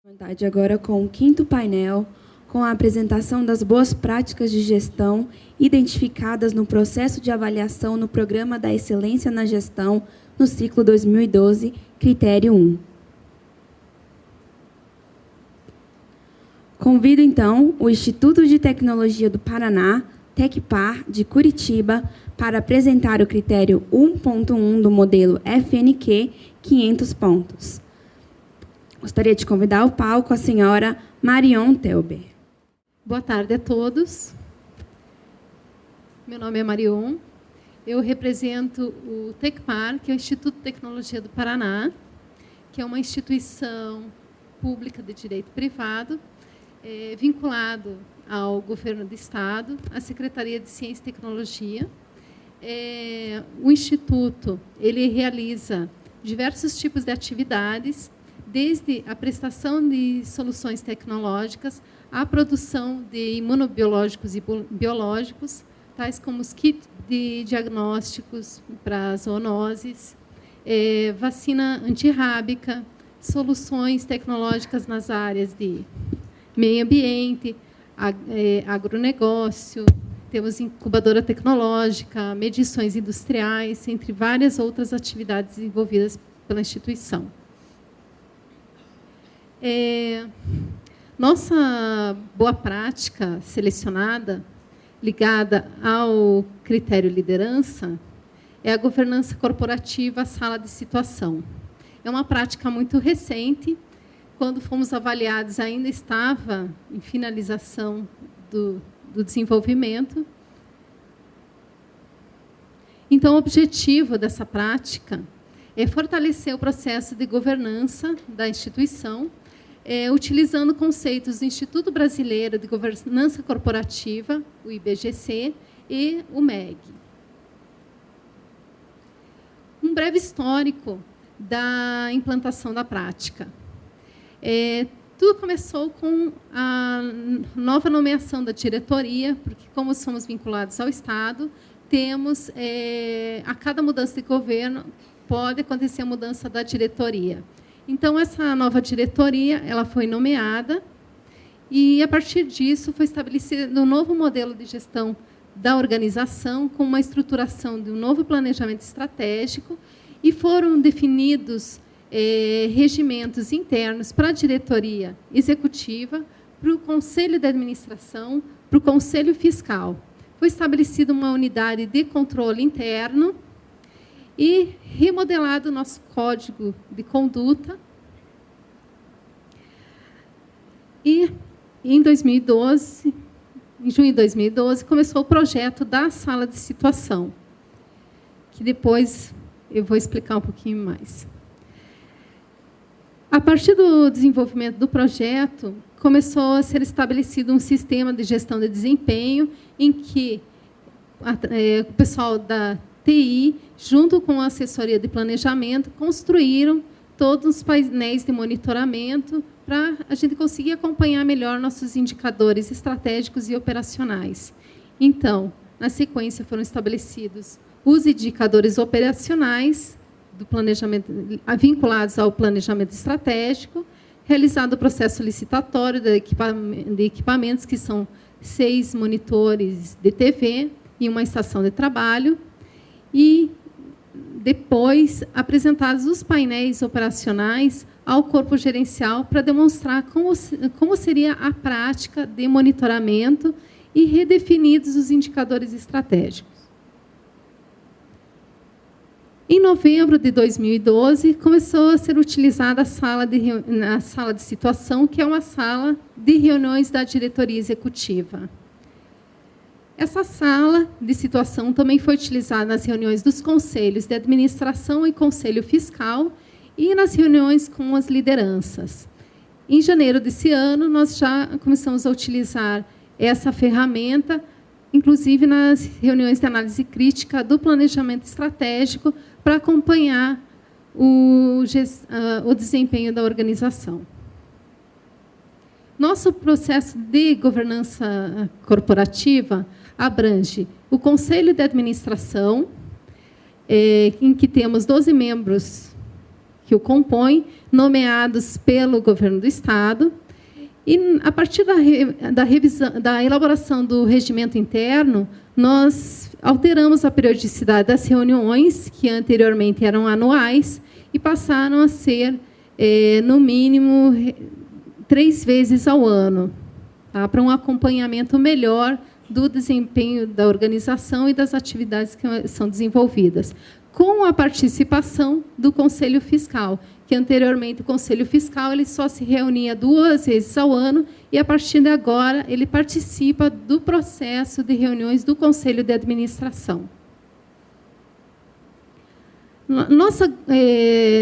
Boa tarde, agora com o quinto painel, com a apresentação das boas práticas de gestão identificadas no processo de avaliação no Programa da Excelência na Gestão, no ciclo 2012, critério 1. Convido, então, o Instituto de Tecnologia do Paraná, Tecpar, de Curitiba, para apresentar o critério 1.1 do modelo FNQ 500 pontos. Gostaria de convidar ao palco a senhora Marion Telber. Boa tarde a todos. Meu nome é Marion. Eu represento o Tecpar, que é o Instituto de Tecnologia do Paraná, que é uma instituição pública de direito privado, vinculado ao Governo do Estado, à Secretaria de Ciência e Tecnologia. O Instituto ele realiza diversos tipos de atividades, desde a prestação de soluções tecnológicas, a produção de imunobiológicos e biológicos, tais como os kits de diagnósticos para zoonoses, vacina antirrábica, soluções tecnológicas nas áreas de meio ambiente, agronegócio, temos incubadora tecnológica, medições industriais, entre várias outras atividades desenvolvidas pela instituição. Nossa boa prática selecionada, ligada ao critério liderança, é a governança corporativa sala de situação. É uma prática muito recente. Quando fomos avaliados, ainda estava em finalização do desenvolvimento. Então, o objetivo dessa prática é fortalecer o processo de governança da instituição, utilizando conceitos do Instituto Brasileiro de Governança Corporativa, o IBGC, e o MEG. Um breve histórico da implantação da prática. Tudo começou com a nova nomeação da diretoria, porque, como somos vinculados ao Estado, temos, a cada mudança de governo, pode acontecer a mudança da diretoria. Então, essa nova diretoria ela foi nomeada e, a partir disso, foi estabelecido um novo modelo de gestão da organização, com uma estruturação de um novo planejamento estratégico, e foram definidos regimentos internos para a diretoria executiva, para o conselho de administração, para o conselho fiscal. Foi estabelecida uma unidade de controle interno e remodelado o nosso código de conduta. E, em 2012, em junho de 2012, começou o projeto da sala de situação, que depois eu vou explicar um pouquinho mais. A partir do desenvolvimento do projeto, começou a ser estabelecido um sistema de gestão de desempenho, em que o pessoal da TI, junto com a assessoria de planejamento, construíram todos os painéis de monitoramento para a gente conseguir acompanhar melhor nossos indicadores estratégicos e operacionais. Então, na sequência, foram estabelecidos os indicadores operacionais do planejamento, vinculados ao planejamento estratégico, realizado o processo licitatório de equipamentos, que são 6 monitores de TV e uma estação de trabalho, e depois apresentados os painéis operacionais ao corpo gerencial para demonstrar como seria a prática de monitoramento e redefinidos os indicadores estratégicos. Em novembro de 2012, começou a ser utilizada a sala de situação, que é uma sala de reuniões da diretoria executiva. Essa sala de situação também foi utilizada nas reuniões dos conselhos de administração e conselho fiscal e nas reuniões com as lideranças. Em janeiro desse ano, nós já começamos a utilizar essa ferramenta, inclusive nas reuniões de análise crítica do planejamento estratégico, para acompanhar o desempenho da organização. Nosso processo de governança corporativa abrange o Conselho de Administração, em que temos 12 membros que o compõem, nomeados pelo governo do Estado. E, a partir da elaboração do regimento interno, nós alteramos a periodicidade das reuniões, que anteriormente eram anuais, e passaram a ser, no mínimo, 3 vezes ao ano, tá? Para um acompanhamento melhor do desempenho da organização e das atividades que são desenvolvidas, com a participação do Conselho Fiscal, que anteriormente o Conselho Fiscal ele só se reunia 2 vezes ao ano, e, a partir de agora, ele participa do processo de reuniões do Conselho de Administração. Nossa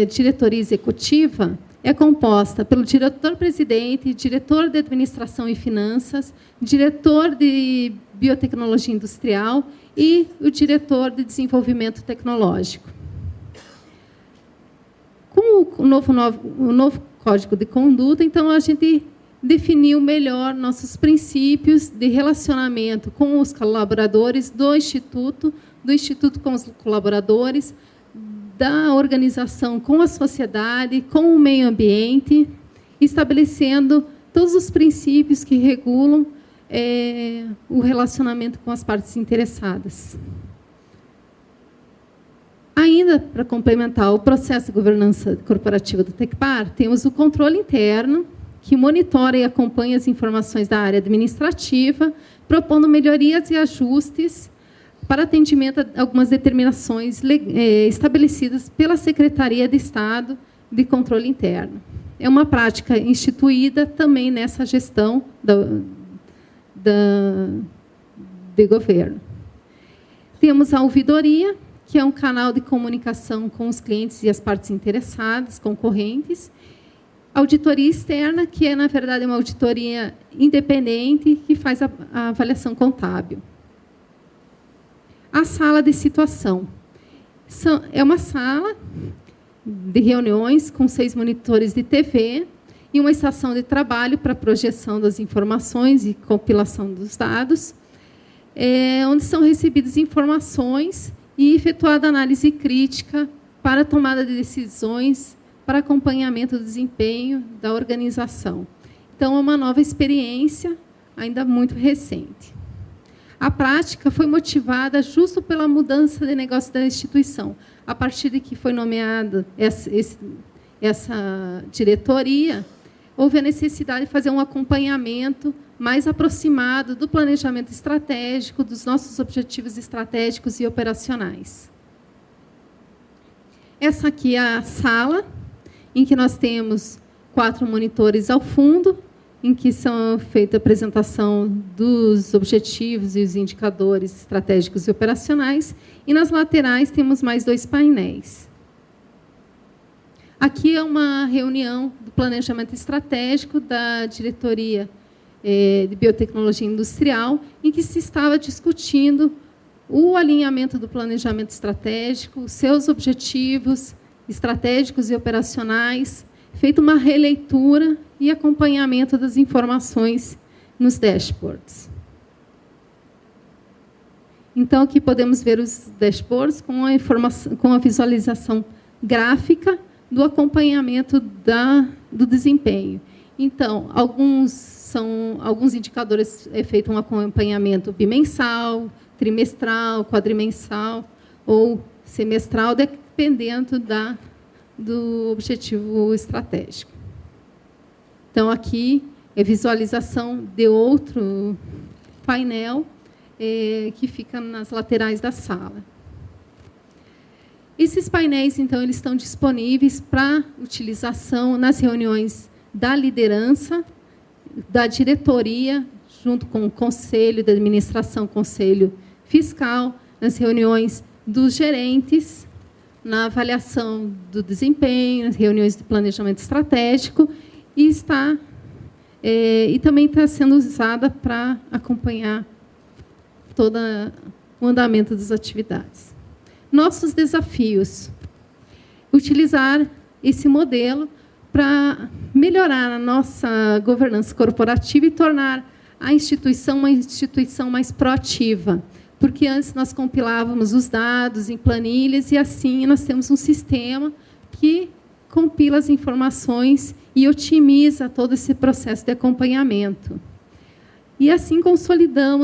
diretoria executiva é composta pelo diretor-presidente, diretor de Administração e Finanças, diretor de Biotecnologia Industrial e o diretor de Desenvolvimento Tecnológico. Com o novo Código de Conduta, então, a gente definiu melhor nossos princípios de relacionamento com os colaboradores do Instituto com os colaboradores, da organização com a sociedade, com o meio ambiente, estabelecendo todos os princípios que regulam o relacionamento com as partes interessadas. Ainda, para complementar o processo de governança corporativa do TecPar, temos o controle interno, que monitora e acompanha as informações da área administrativa, propondo melhorias e ajustes para atendimento a algumas determinações estabelecidas pela Secretaria de Estado de Controle Interno. É uma prática instituída também nessa gestão de governo. Temos a ouvidoria, que é um canal de comunicação com os clientes e as partes interessadas, concorrentes. Auditoria externa, que é, na verdade, uma auditoria independente que faz a avaliação contábil. A sala de situação. É uma sala de reuniões com 6 monitores de TV e uma estação de trabalho para projeção das informações e compilação dos dados, onde são recebidas informações e efetuada análise crítica para tomada de decisões para acompanhamento do desempenho da organização. Então, é uma nova experiência, ainda muito recente. A prática foi motivada justo pela mudança de negócio da instituição. A partir de que foi nomeada essa diretoria, houve a necessidade de fazer um acompanhamento mais aproximado do planejamento estratégico, dos nossos objetivos estratégicos e operacionais. Essa aqui é a sala, em que nós temos 4 monitores ao fundo, em que são feita a apresentação dos objetivos e os indicadores estratégicos e operacionais, e nas laterais temos mais 2 painéis. Aqui é uma reunião do planejamento estratégico da diretoria de Biotecnologia Industrial, em que se estava discutindo o alinhamento do planejamento estratégico, os seus objetivos estratégicos e operacionais, feito uma releitura e acompanhamento das informações nos dashboards. Então, aqui podemos ver os dashboards com a informação, com a visualização gráfica do acompanhamento do desempenho. Então, alguns indicadores é feito um acompanhamento bimensal, trimestral, quadrimensal ou semestral, dependendo do objetivo estratégico. Então, aqui é visualização de outro painel que fica nas laterais da sala. Esses painéis, então, eles estão disponíveis para utilização nas reuniões da liderança, da diretoria, junto com o Conselho de Administração, Conselho Fiscal, nas reuniões dos gerentes, na avaliação do desempenho, nas reuniões de planejamento estratégico, e também está sendo usada para acompanhar todo o andamento das atividades. Nossos desafios. Utilizar esse modelo para melhorar a nossa governança corporativa e tornar a instituição uma instituição mais proativa, porque antes nós compilávamos os dados em planilhas e, assim, nós temos um sistema que compila as informações e otimiza todo esse processo de acompanhamento. E assim consolidar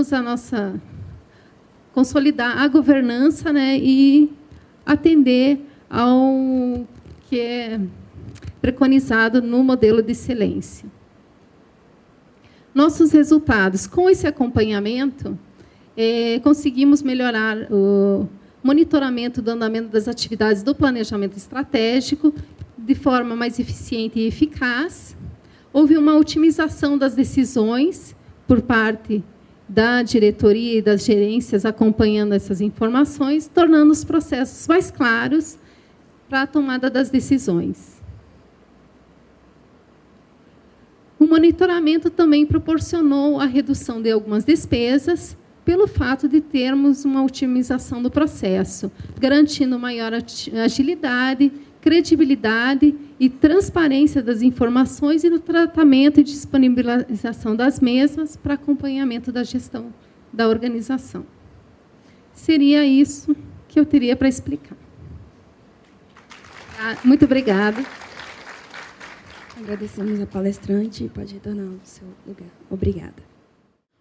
a governança, né, e atender ao que é preconizado no modelo de excelência. Nossos resultados. Com esse acompanhamento, conseguimos melhorar o monitoramento do andamento das atividades do planejamento estratégico de forma mais eficiente e eficaz. Houve uma otimização das decisões por parte da diretoria e das gerências acompanhando essas informações, tornando os processos mais claros para a tomada das decisões. O monitoramento também proporcionou a redução de algumas despesas pelo fato de termos uma otimização do processo, garantindo maior agilidade, credibilidade e transparência das informações e no tratamento e disponibilização das mesmas para acompanhamento da gestão da organização. Seria isso que eu teria para explicar. Muito obrigada. Agradecemos a palestrante e pode retornar ao seu lugar. Obrigada.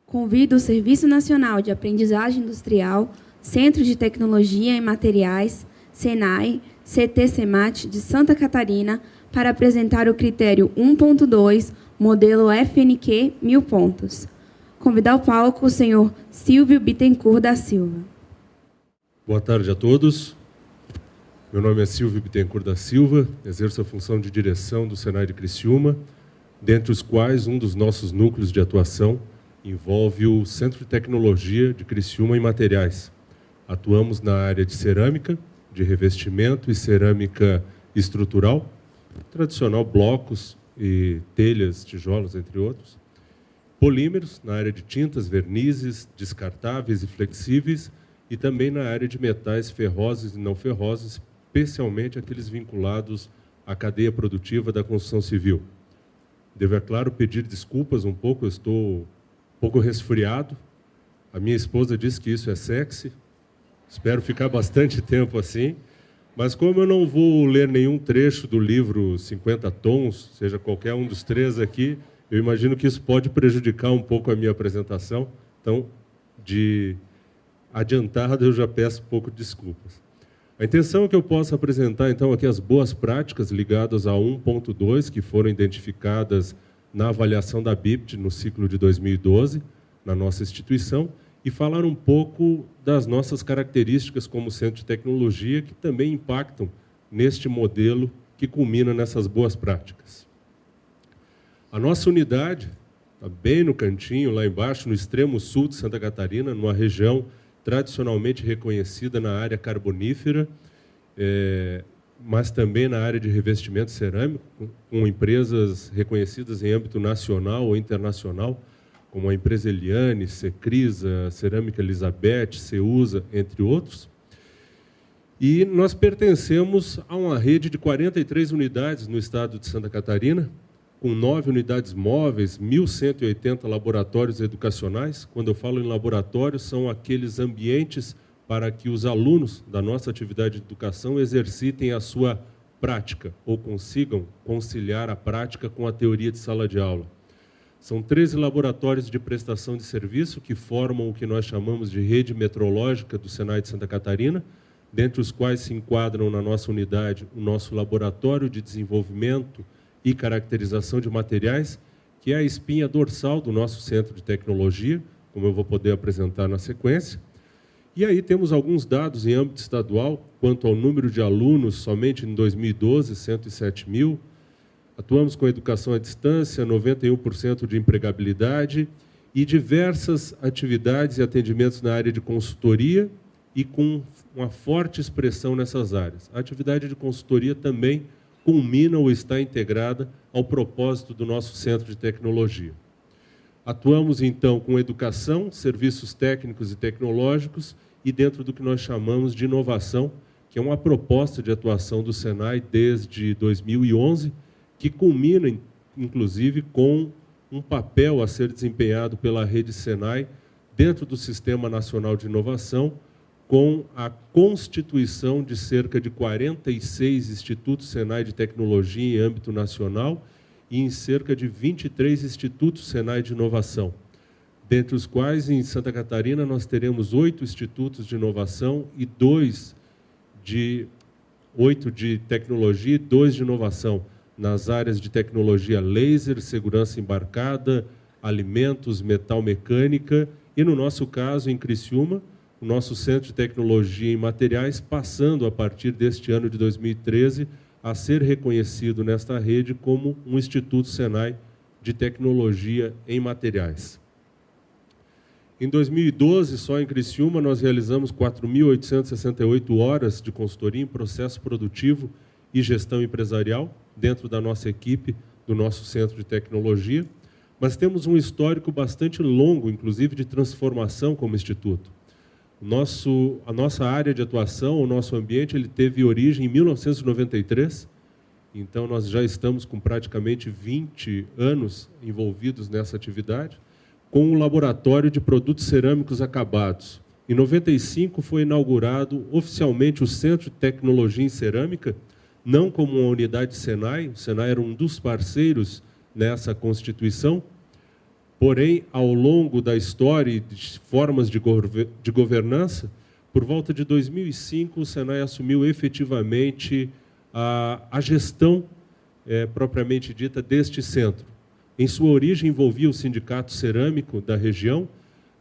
Convido o Serviço Nacional de Aprendizagem Industrial, Centro de Tecnologia em Materiais, SENAI, CT-SEMAT de Santa Catarina, para apresentar o critério 1.2, modelo FNQ 1000 pontos. Convidar ao palco o senhor Silvio Bittencourt da Silva. Boa tarde a todos. Meu nome é Silvio Bittencourt da Silva, exerço a função de direção do SENAI de Criciúma, dentre os quais um dos nossos núcleos de atuação envolve o Centro de Tecnologia de Criciúma em Materiais. Atuamos na área de cerâmica, de revestimento e cerâmica estrutural, tradicional blocos e telhas, tijolos, entre outros. Polímeros, na área de tintas, vernizes, descartáveis e flexíveis, e também na área de metais ferrosos e não ferrosos, especialmente aqueles vinculados à cadeia produtiva da construção civil. Devo, é claro, pedir desculpas um pouco, eu estou um pouco resfriado. A minha esposa disse que isso é sexy. Espero ficar bastante tempo assim. Mas como eu não vou ler nenhum trecho do livro 50 Tons, seja qualquer um dos três aqui, eu imagino que isso pode prejudicar um pouco a minha apresentação. Então, de adiantado, eu já peço um pouco de desculpas. A intenção é que eu possa apresentar, então, aqui as boas práticas ligadas a 1.2, que foram identificadas na avaliação da BIPT no ciclo de 2012, na nossa instituição, e falar um pouco das nossas características como centro de tecnologia, que também impactam neste modelo que culmina nessas boas práticas. A nossa unidade está bem no cantinho, lá embaixo, no extremo sul de Santa Catarina, numa região tradicionalmente reconhecida na área carbonífera, mas também na área de revestimento cerâmico, com empresas reconhecidas em âmbito nacional ou internacional, como a empresa Eliane, Secrisa, Cerâmica Elizabeth, Ceusa, entre outros. E nós pertencemos a uma rede de 43 unidades no estado de Santa Catarina, com 9 unidades móveis, 1.180 laboratórios educacionais. Quando eu falo em laboratórios, são aqueles ambientes para que os alunos da nossa atividade de educação exercitem a sua prática, ou consigam conciliar a prática com a teoria de sala de aula. São 13 laboratórios de prestação de serviço que formam o que nós chamamos de rede metrológica do SENAI de Santa Catarina, dentre os quais se enquadram na nossa unidade o nosso laboratório de desenvolvimento e caracterização de materiais, que é a espinha dorsal do nosso centro de tecnologia, como eu vou poder apresentar na sequência. E aí temos alguns dados em âmbito estadual, quanto ao número de alunos, somente em 2012, 107 mil. Atuamos com educação à distância, 91% de empregabilidade e diversas atividades e atendimentos na área de consultoria e com uma forte expressão nessas áreas. A atividade de consultoria também culmina ou está integrada ao propósito do nosso centro de tecnologia. Atuamos, então, com educação, serviços técnicos e tecnológicos e dentro do que nós chamamos de inovação, que é uma proposta de atuação do SENAI desde 2011, que culmina, inclusive, com um papel a ser desempenhado pela rede SENAI dentro do Sistema Nacional de Inovação, com a constituição de cerca de 46 institutos Senai de tecnologia em âmbito nacional e em cerca de 23 institutos Senai de inovação, dentre os quais, em Santa Catarina, nós teremos 8 institutos de inovação e 8 de tecnologia e 2 de inovação, nas áreas de tecnologia laser, segurança embarcada, alimentos, metal mecânica e, no nosso caso, em Criciúma, o nosso Centro de Tecnologia em Materiais, passando, a partir deste ano de 2013, a ser reconhecido nesta rede como um Instituto Senai de Tecnologia em Materiais. Em 2012, só em Criciúma, nós realizamos 4.868 horas de consultoria em processo produtivo e gestão empresarial, dentro da nossa equipe, do nosso Centro de Tecnologia, mas temos um histórico bastante longo, inclusive, de transformação como instituto. A nossa área de atuação, o nosso ambiente, ele teve origem em 1993, então nós já estamos com praticamente 20 anos envolvidos nessa atividade, com um laboratório de produtos cerâmicos acabados. Em 95 foi inaugurado oficialmente o Centro de Tecnologia em Cerâmica, não como uma unidade Senai, o Senai era um dos parceiros nessa constituição, porém, ao longo da história e de formas de governança, por volta de 2005, o Senai assumiu efetivamente a gestão propriamente dita deste centro. Em sua origem, envolvia o Sindicato Cerâmico da região,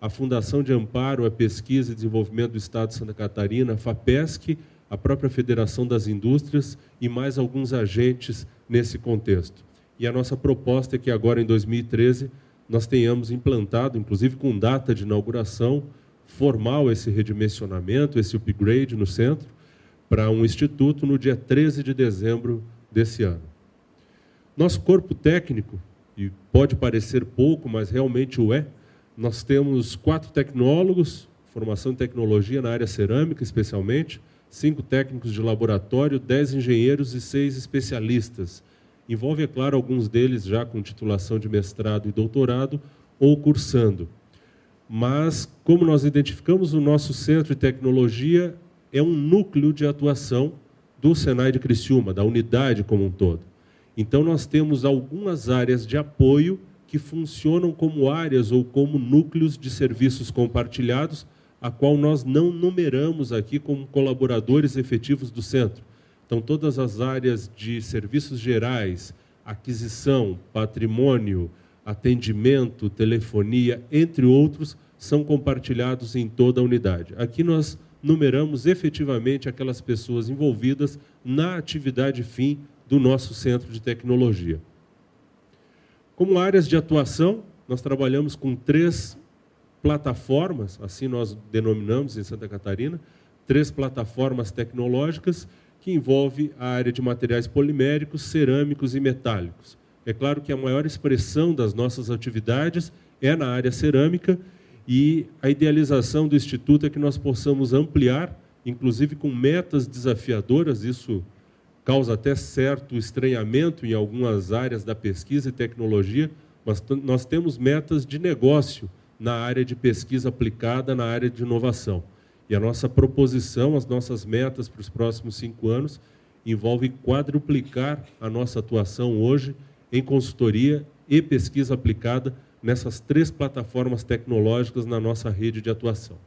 a Fundação de Amparo à Pesquisa e Desenvolvimento do Estado de Santa Catarina, a FAPESC, a própria Federação das Indústrias e mais alguns agentes nesse contexto. E a nossa proposta é que agora, em 2013, nós tenhamos implantado, inclusive com data de inauguração, formal esse redimensionamento, esse upgrade no centro, para um instituto no dia 13 de dezembro desse ano. Nosso corpo técnico, e pode parecer pouco, mas realmente o é, nós temos 4 tecnólogos, formação em tecnologia na área cerâmica, especialmente, 5 técnicos de laboratório, 10 engenheiros e 6 especialistas. Envolve, é claro, alguns deles já com titulação de mestrado e doutorado ou cursando. Mas, como nós identificamos, o nosso Centro de Tecnologia é um núcleo de atuação do Senai de Criciúma, da unidade como um todo. Então, nós temos algumas áreas de apoio que funcionam como áreas ou como núcleos de serviços compartilhados, a qual nós não numeramos aqui como colaboradores efetivos do centro. Então, todas as áreas de serviços gerais, aquisição, patrimônio, atendimento, telefonia, entre outros, são compartilhados em toda a unidade. Aqui nós numeramos efetivamente aquelas pessoas envolvidas na atividade fim do nosso Centro de Tecnologia. Como áreas de atuação, nós trabalhamos com 3 plataformas, assim nós denominamos em Santa Catarina, 3 plataformas tecnológicas que envolvem a área de materiais poliméricos, cerâmicos e metálicos. É claro que a maior expressão das nossas atividades é na área cerâmica e a idealização do Instituto é que nós possamos ampliar, inclusive com metas desafiadoras, isso causa até certo estranhamento em algumas áreas da pesquisa e tecnologia, mas nós temos metas de negócio na área de pesquisa aplicada, na área de inovação. E a nossa proposição, as nossas metas para os próximos 5 anos, envolve quadruplicar a nossa atuação hoje em consultoria e pesquisa aplicada nessas 3 plataformas tecnológicas na nossa rede de atuação.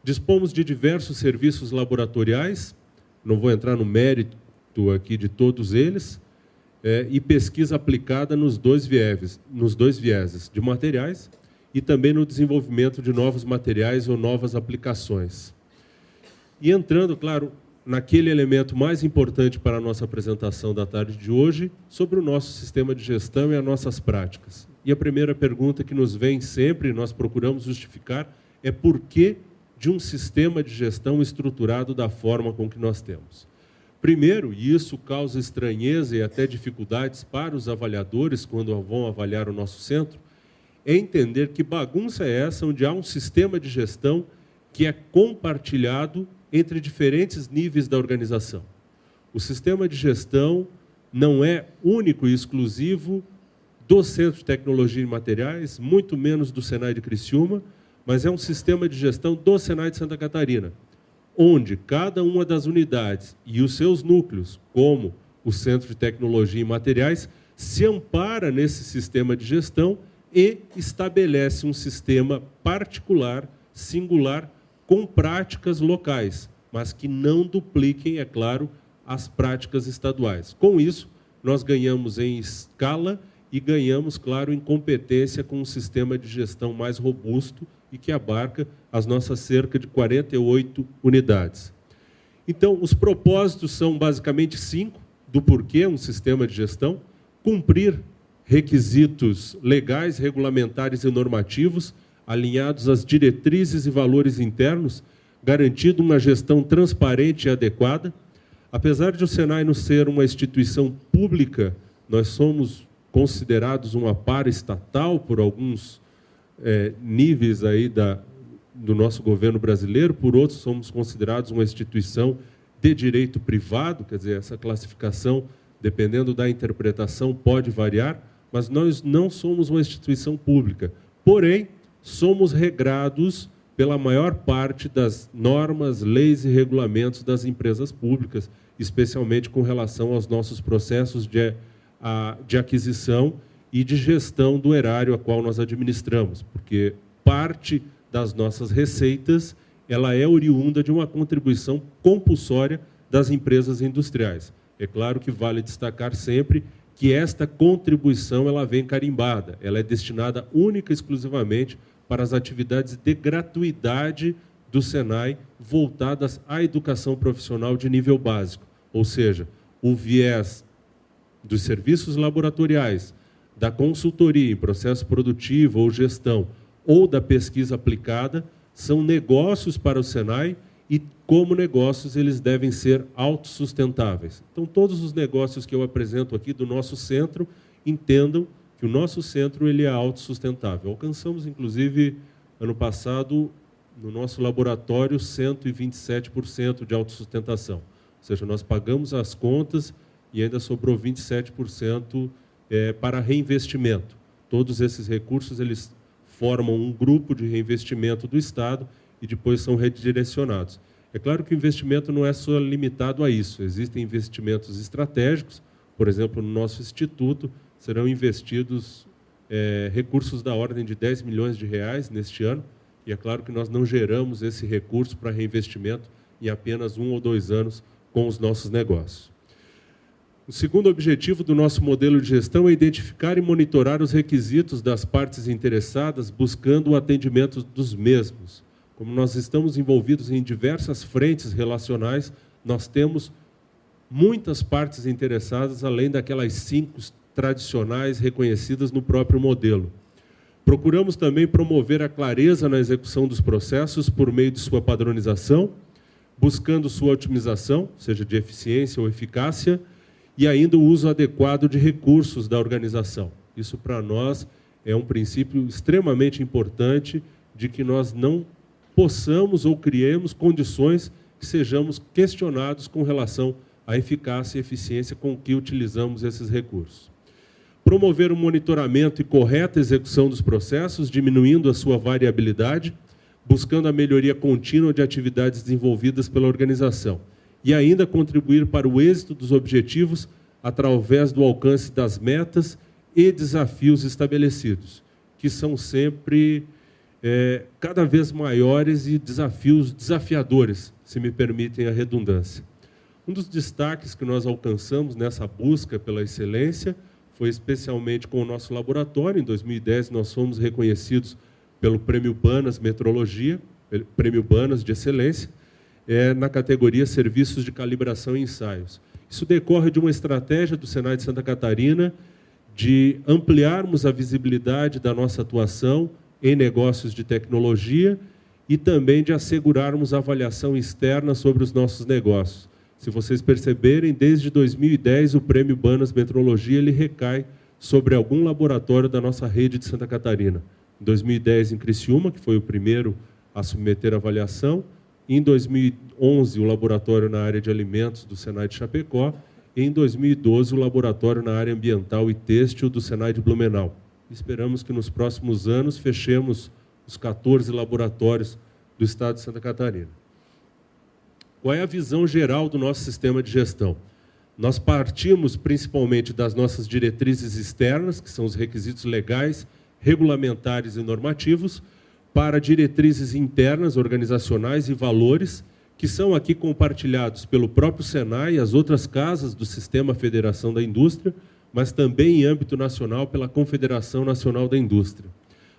Dispomos de diversos serviços laboratoriais, não vou entrar no mérito aqui de todos eles, e pesquisa aplicada nos dois vieses, de materiais e também no desenvolvimento de novos materiais ou novas aplicações. E entrando, claro, naquele elemento mais importante para a nossa apresentação da tarde de hoje, sobre o nosso sistema de gestão e as nossas práticas. E a primeira pergunta que nos vem sempre, nós procuramos justificar, é por que de um sistema de gestão estruturado da forma com que nós temos. Primeiro, e isso causa estranheza e até dificuldades para os avaliadores quando vão avaliar o nosso centro, é entender que bagunça é essa onde há um sistema de gestão que é compartilhado entre diferentes níveis da organização. O sistema de gestão não é único e exclusivo do Centro de Tecnologia e Materiais, muito menos do Senai de Criciúma, mas é um sistema de gestão do Senai de Santa Catarina, onde cada uma das unidades e os seus núcleos, como o Centro de Tecnologia e Materiais, se ampara nesse sistema de gestão e estabelece um sistema particular, singular, com práticas locais, mas que não dupliquem, é claro, as práticas estaduais. Com isso, nós ganhamos em escala e ganhamos, claro, em competência com um sistema de gestão mais robusto e que abarca as nossas cerca de 48 unidades. Então, os propósitos são basicamente 5 do porquê um sistema de gestão: cumprir requisitos legais, regulamentares e normativos, alinhados às diretrizes e valores internos, garantindo uma gestão transparente e adequada. Apesar de o Senai não ser uma instituição pública, nós somos considerados uma paraestatal por alguns níveis aí do nosso governo brasileiro, por outros somos considerados uma instituição de direito privado, quer dizer, essa classificação, dependendo da interpretação, pode variar, mas nós não somos uma instituição pública. Porém, somos regrados pela maior parte das normas, leis e regulamentos das empresas públicas, especialmente com relação aos nossos processos de aquisição e de gestão do erário a qual nós administramos, porque parte das nossas receitas ela é oriunda de uma contribuição compulsória das empresas industriais. É claro que vale destacar sempre que esta contribuição ela vem carimbada, ela é destinada única e exclusivamente para as atividades de gratuidade do Senai voltadas à educação profissional de nível básico, ou seja, o viés dos serviços laboratoriais, da consultoria em processo produtivo ou gestão, ou da pesquisa aplicada, são negócios para o Senai e, como negócios, eles devem ser autossustentáveis. Então, todos os negócios que eu apresento aqui do nosso centro, entendam que o nosso centro ele é autossustentável. Alcançamos, inclusive, ano passado, no nosso laboratório, 127% de autossustentação. Ou seja, nós pagamos as contas e ainda sobrou 27% para reinvestimento. Todos esses recursos eles formam um grupo de reinvestimento do Estado e depois são redirecionados. É claro que o investimento não é só limitado a isso. Existem investimentos estratégicos, por exemplo, no nosso instituto, serão investidos recursos da ordem de 10 milhões de reais neste ano, e é claro que nós não geramos esse recurso para reinvestimento em apenas 1 ou 2 anos com os nossos negócios. O segundo objetivo do nosso modelo de gestão é identificar e monitorar os requisitos das partes interessadas, buscando o atendimento dos mesmos. Como nós estamos envolvidos em diversas frentes relacionais, nós temos muitas partes interessadas, além daquelas 5 tradicionais reconhecidas no próprio modelo. Procuramos também promover a clareza na execução dos processos por meio de sua padronização, buscando sua otimização, seja de eficiência ou eficácia, e ainda o uso adequado de recursos da organização. Isso, para nós, é um princípio extremamente importante de que nós não possamos ou criemos condições que sejamos questionados com relação à eficácia e eficiência com que utilizamos esses recursos. Promover o monitoramento e correta execução dos processos, diminuindo a sua variabilidade, buscando a melhoria contínua de atividades desenvolvidas pela organização. E ainda contribuir para o êxito dos objetivos através do alcance das metas e desafios estabelecidos, que são sempre cada vez maiores e desafios desafiadores, se me permitem a redundância. Um dos destaques que nós alcançamos nessa busca pela excelência foi especialmente com o nosso laboratório. Em 2010, nós fomos reconhecidos pelo Prêmio Banas Metrologia, Prêmio Banas de Excelência, na categoria Serviços de Calibração e Ensaios. Isso decorre de uma estratégia do Senai de Santa Catarina de ampliarmos a visibilidade da nossa atuação em negócios de tecnologia e também de assegurarmos a avaliação externa sobre os nossos negócios. Se vocês perceberem, desde 2010, o Prêmio Banas Metrologia ele recai sobre algum laboratório da nossa rede de Santa Catarina. Em 2010, em Criciúma, que foi o primeiro a submeter a avaliação. Em 2011, o laboratório na área de alimentos do Senai de Chapecó. E em 2012, o laboratório na área ambiental e têxtil do Senai de Blumenau. Esperamos que nos próximos anos fechemos os 14 laboratórios do Estado de Santa Catarina. Qual é a visão geral do nosso sistema de gestão? Nós partimos principalmente das nossas diretrizes externas, que são os requisitos legais, regulamentares e normativos, para diretrizes internas, organizacionais e valores, que são aqui compartilhados pelo próprio Senai e as outras casas do Sistema Federação da Indústria, mas também em âmbito nacional pela Confederação Nacional da Indústria.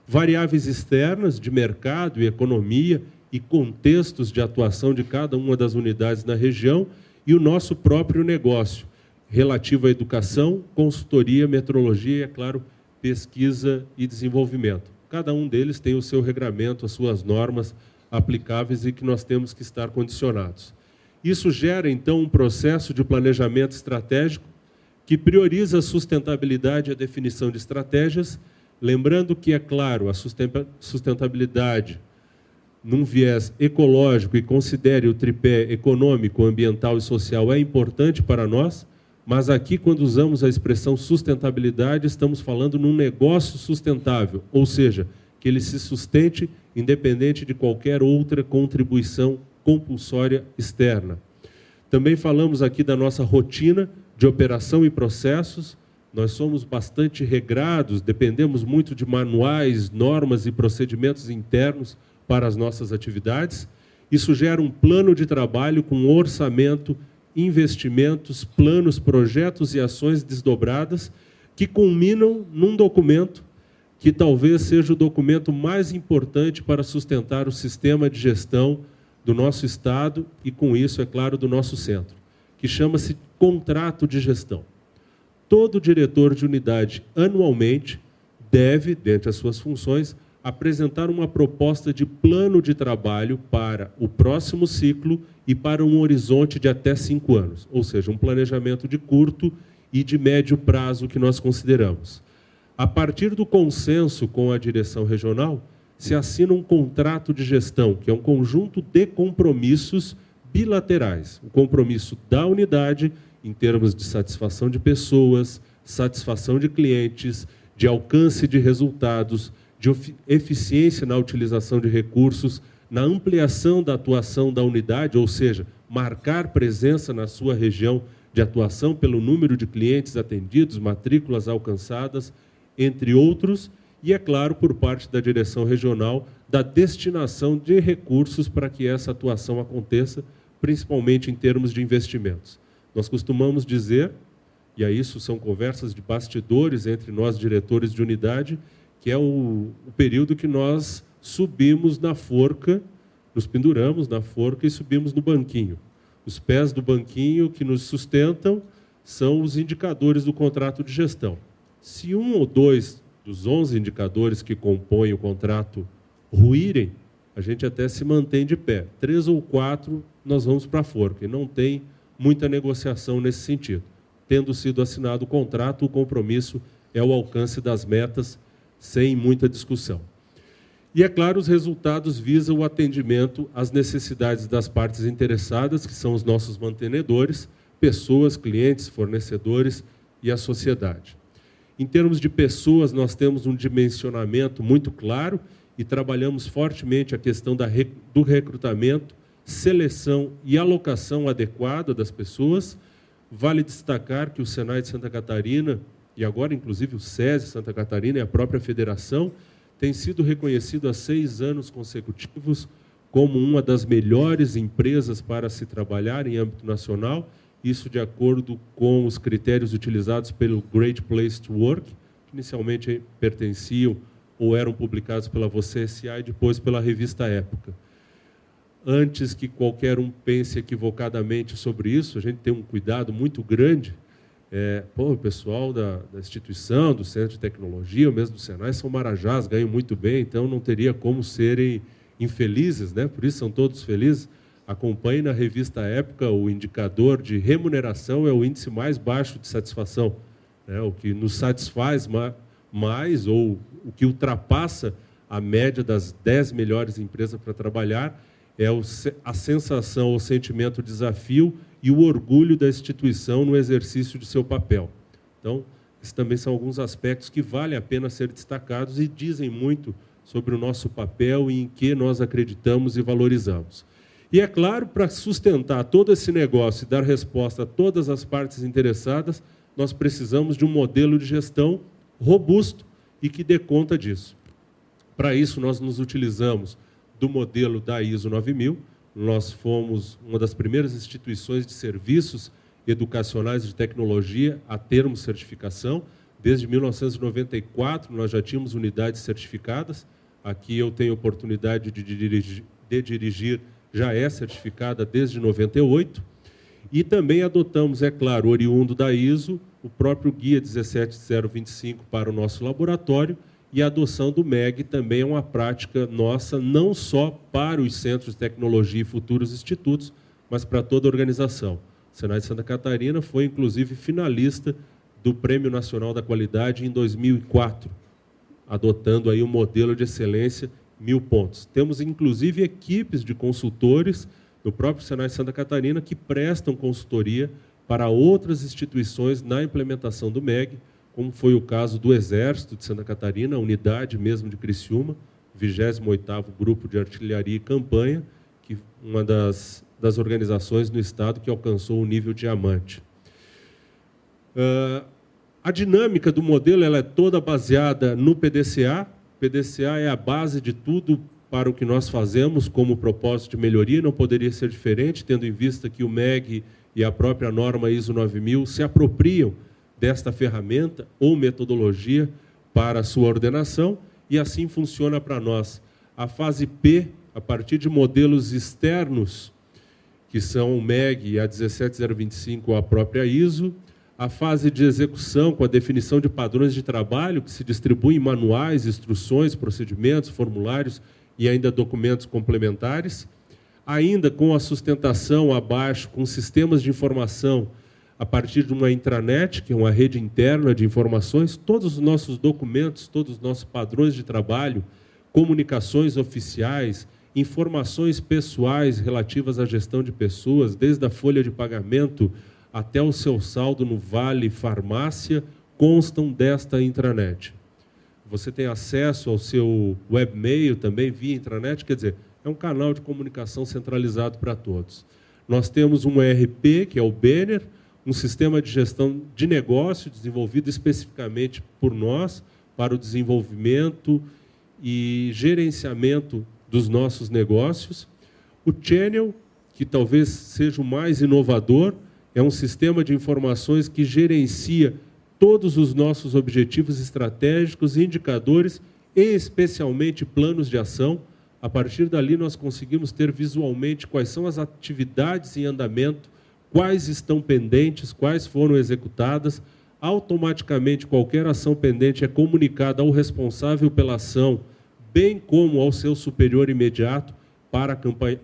Variáveis externas de mercado e economia e contextos de atuação de cada uma das unidades na região e o nosso próprio negócio, relativo à educação, consultoria, metrologia e, é claro, pesquisa e desenvolvimento. Cada um deles tem o seu regramento, as suas normas aplicáveis e que nós temos que estar condicionados. Isso gera, então, um processo de planejamento estratégico que prioriza a sustentabilidade e a definição de estratégias, lembrando que, é claro, a sustentabilidade num viés ecológico e considere o tripé econômico, ambiental e social é importante para nós, mas aqui, quando usamos a expressão sustentabilidade, estamos falando num negócio sustentável, ou seja, que ele se sustente independente de qualquer outra contribuição compulsória externa. Também falamos aqui da nossa rotina de operação e processos. Nós somos bastante regrados, dependemos muito de manuais, normas e procedimentos internos para as nossas atividades. Isso gera um plano de trabalho com orçamento, investimentos, planos, projetos e ações desdobradas que culminam num documento que talvez seja o documento mais importante para sustentar o sistema de gestão do nosso Estado e, com isso, é claro, do nosso centro, que chama-se Contrato de Gestão. Todo diretor de unidade, anualmente, deve, dentre as suas funções, apresentar uma proposta de plano de trabalho para o próximo ciclo e para um horizonte de até 5 anos, ou seja, um planejamento de curto e de médio prazo que nós consideramos. A partir do consenso com a direção regional, se assina um contrato de gestão, que é um conjunto de compromissos bilaterais. O compromisso da unidade, em termos de satisfação de pessoas, satisfação de clientes, de alcance de resultados, de eficiência na utilização de recursos, na ampliação da atuação da unidade, ou seja, marcar presença na sua região de atuação pelo número de clientes atendidos, matrículas alcançadas, entre outros, e, é claro, por parte da direção regional, da destinação de recursos para que essa atuação aconteça, principalmente em termos de investimentos. Nós costumamos dizer, e aí isso são conversas de bastidores entre nós, diretores de unidade, que é o período que nós subimos na forca, nos penduramos na forca e subimos no banquinho. Os pés do banquinho que nos sustentam são os indicadores do contrato de gestão. Se um ou dois dos 11 indicadores que compõem o contrato ruírem, a gente até se mantém de pé. 3 ou 4, nós vamos para a forca. E não tem muita negociação nesse sentido. Tendo sido assinado o contrato, o compromisso é o alcance das metas, sem muita discussão. E, é claro, os resultados visam o atendimento às necessidades das partes interessadas, que são os nossos mantenedores, pessoas, clientes, fornecedores e a sociedade. Em termos de pessoas, nós temos um dimensionamento muito claro e trabalhamos fortemente a questão do recrutamento, seleção e alocação adequada das pessoas. Vale destacar que o Senai de Santa Catarina, e agora, inclusive, o SESI Santa Catarina e a própria federação, tem sido reconhecido há 6 anos consecutivos como uma das melhores empresas para se trabalhar em âmbito nacional, isso de acordo com os critérios utilizados pelo Great Place to Work, que inicialmente pertenciam ou eram publicados pela Você S.A. e depois pela revista Época. Antes que qualquer um pense equivocadamente sobre isso, a gente tem um cuidado muito grande. O pessoal da instituição, do Centro de Tecnologia, ou mesmo do Senai, são marajás, ganham muito bem, então não teria como serem infelizes, né? Por isso são todos felizes. Acompanhe na revista Época, o indicador de remuneração é o índice mais baixo de satisfação, né? O que nos satisfaz mais, ou o que ultrapassa a média das 10 melhores empresas para trabalhar, é a sensação, o sentimento, o desafio e o orgulho da instituição no exercício de seu papel. Então, esses também são alguns aspectos que vale a pena ser destacados e dizem muito sobre o nosso papel e em que nós acreditamos e valorizamos. E, é claro, para sustentar todo esse negócio e dar resposta a todas as partes interessadas, nós precisamos de um modelo de gestão robusto e que dê conta disso. Para isso, nós nos utilizamos do modelo da ISO 9000. Nós fomos uma das primeiras instituições de serviços educacionais de tecnologia a termos certificação. Desde 1994, nós já tínhamos unidades certificadas. Aqui eu tenho oportunidade de dirigir, já é certificada desde 98. E também adotamos, é claro, oriundo da ISO, o próprio Guia 17025 para o nosso laboratório, e a adoção do MEG também é uma prática nossa, não só para os centros de tecnologia e futuros institutos, mas para toda a organização. O Senai de Santa Catarina foi, inclusive, finalista do Prêmio Nacional da Qualidade em 2004, adotando aí um modelo de excelência 1000 pontos. Temos, inclusive, equipes de consultores do próprio Senai de Santa Catarina que prestam consultoria para outras instituições na implementação do MEG, como foi o caso do Exército de Santa Catarina, a unidade mesmo de Criciúma, 28º Grupo de Artilharia e Campanha, que uma das organizações no Estado que alcançou o nível diamante. A dinâmica do modelo ela é toda baseada no PDCA. O PDCA é a base de tudo para o que nós fazemos como propósito de melhoria, não poderia ser diferente, tendo em vista que o MEG e a própria norma ISO 9000 se apropriam desta ferramenta ou metodologia para a sua ordenação, e assim funciona para nós. A fase P, a partir de modelos externos, que são o MEG e a 17025 ou a própria ISO, a fase de execução, com a definição de padrões de trabalho, que se distribuem em manuais, instruções, procedimentos, formulários e ainda documentos complementares, ainda com a sustentação abaixo, com sistemas de informação, a partir de uma intranet, que é uma rede interna de informações, todos os nossos documentos, todos os nossos padrões de trabalho, comunicações oficiais, informações pessoais relativas à gestão de pessoas, desde a folha de pagamento até o seu saldo no Vale Farmácia, constam desta intranet. Você tem acesso ao seu webmail também via intranet, quer dizer, é um canal de comunicação centralizado para todos. Nós temos um ERP, que é o Banner, um sistema de gestão de negócio desenvolvido especificamente por nós para o desenvolvimento e gerenciamento dos nossos negócios. O Channel, que talvez seja o mais inovador, é um sistema de informações que gerencia todos os nossos objetivos estratégicos, indicadores e, especialmente, planos de ação. A partir dali, nós conseguimos ter visualmente quais são as atividades em andamento, quais estão pendentes, quais foram executadas. Automaticamente, qualquer ação pendente é comunicada ao responsável pela ação, bem como ao seu superior imediato, para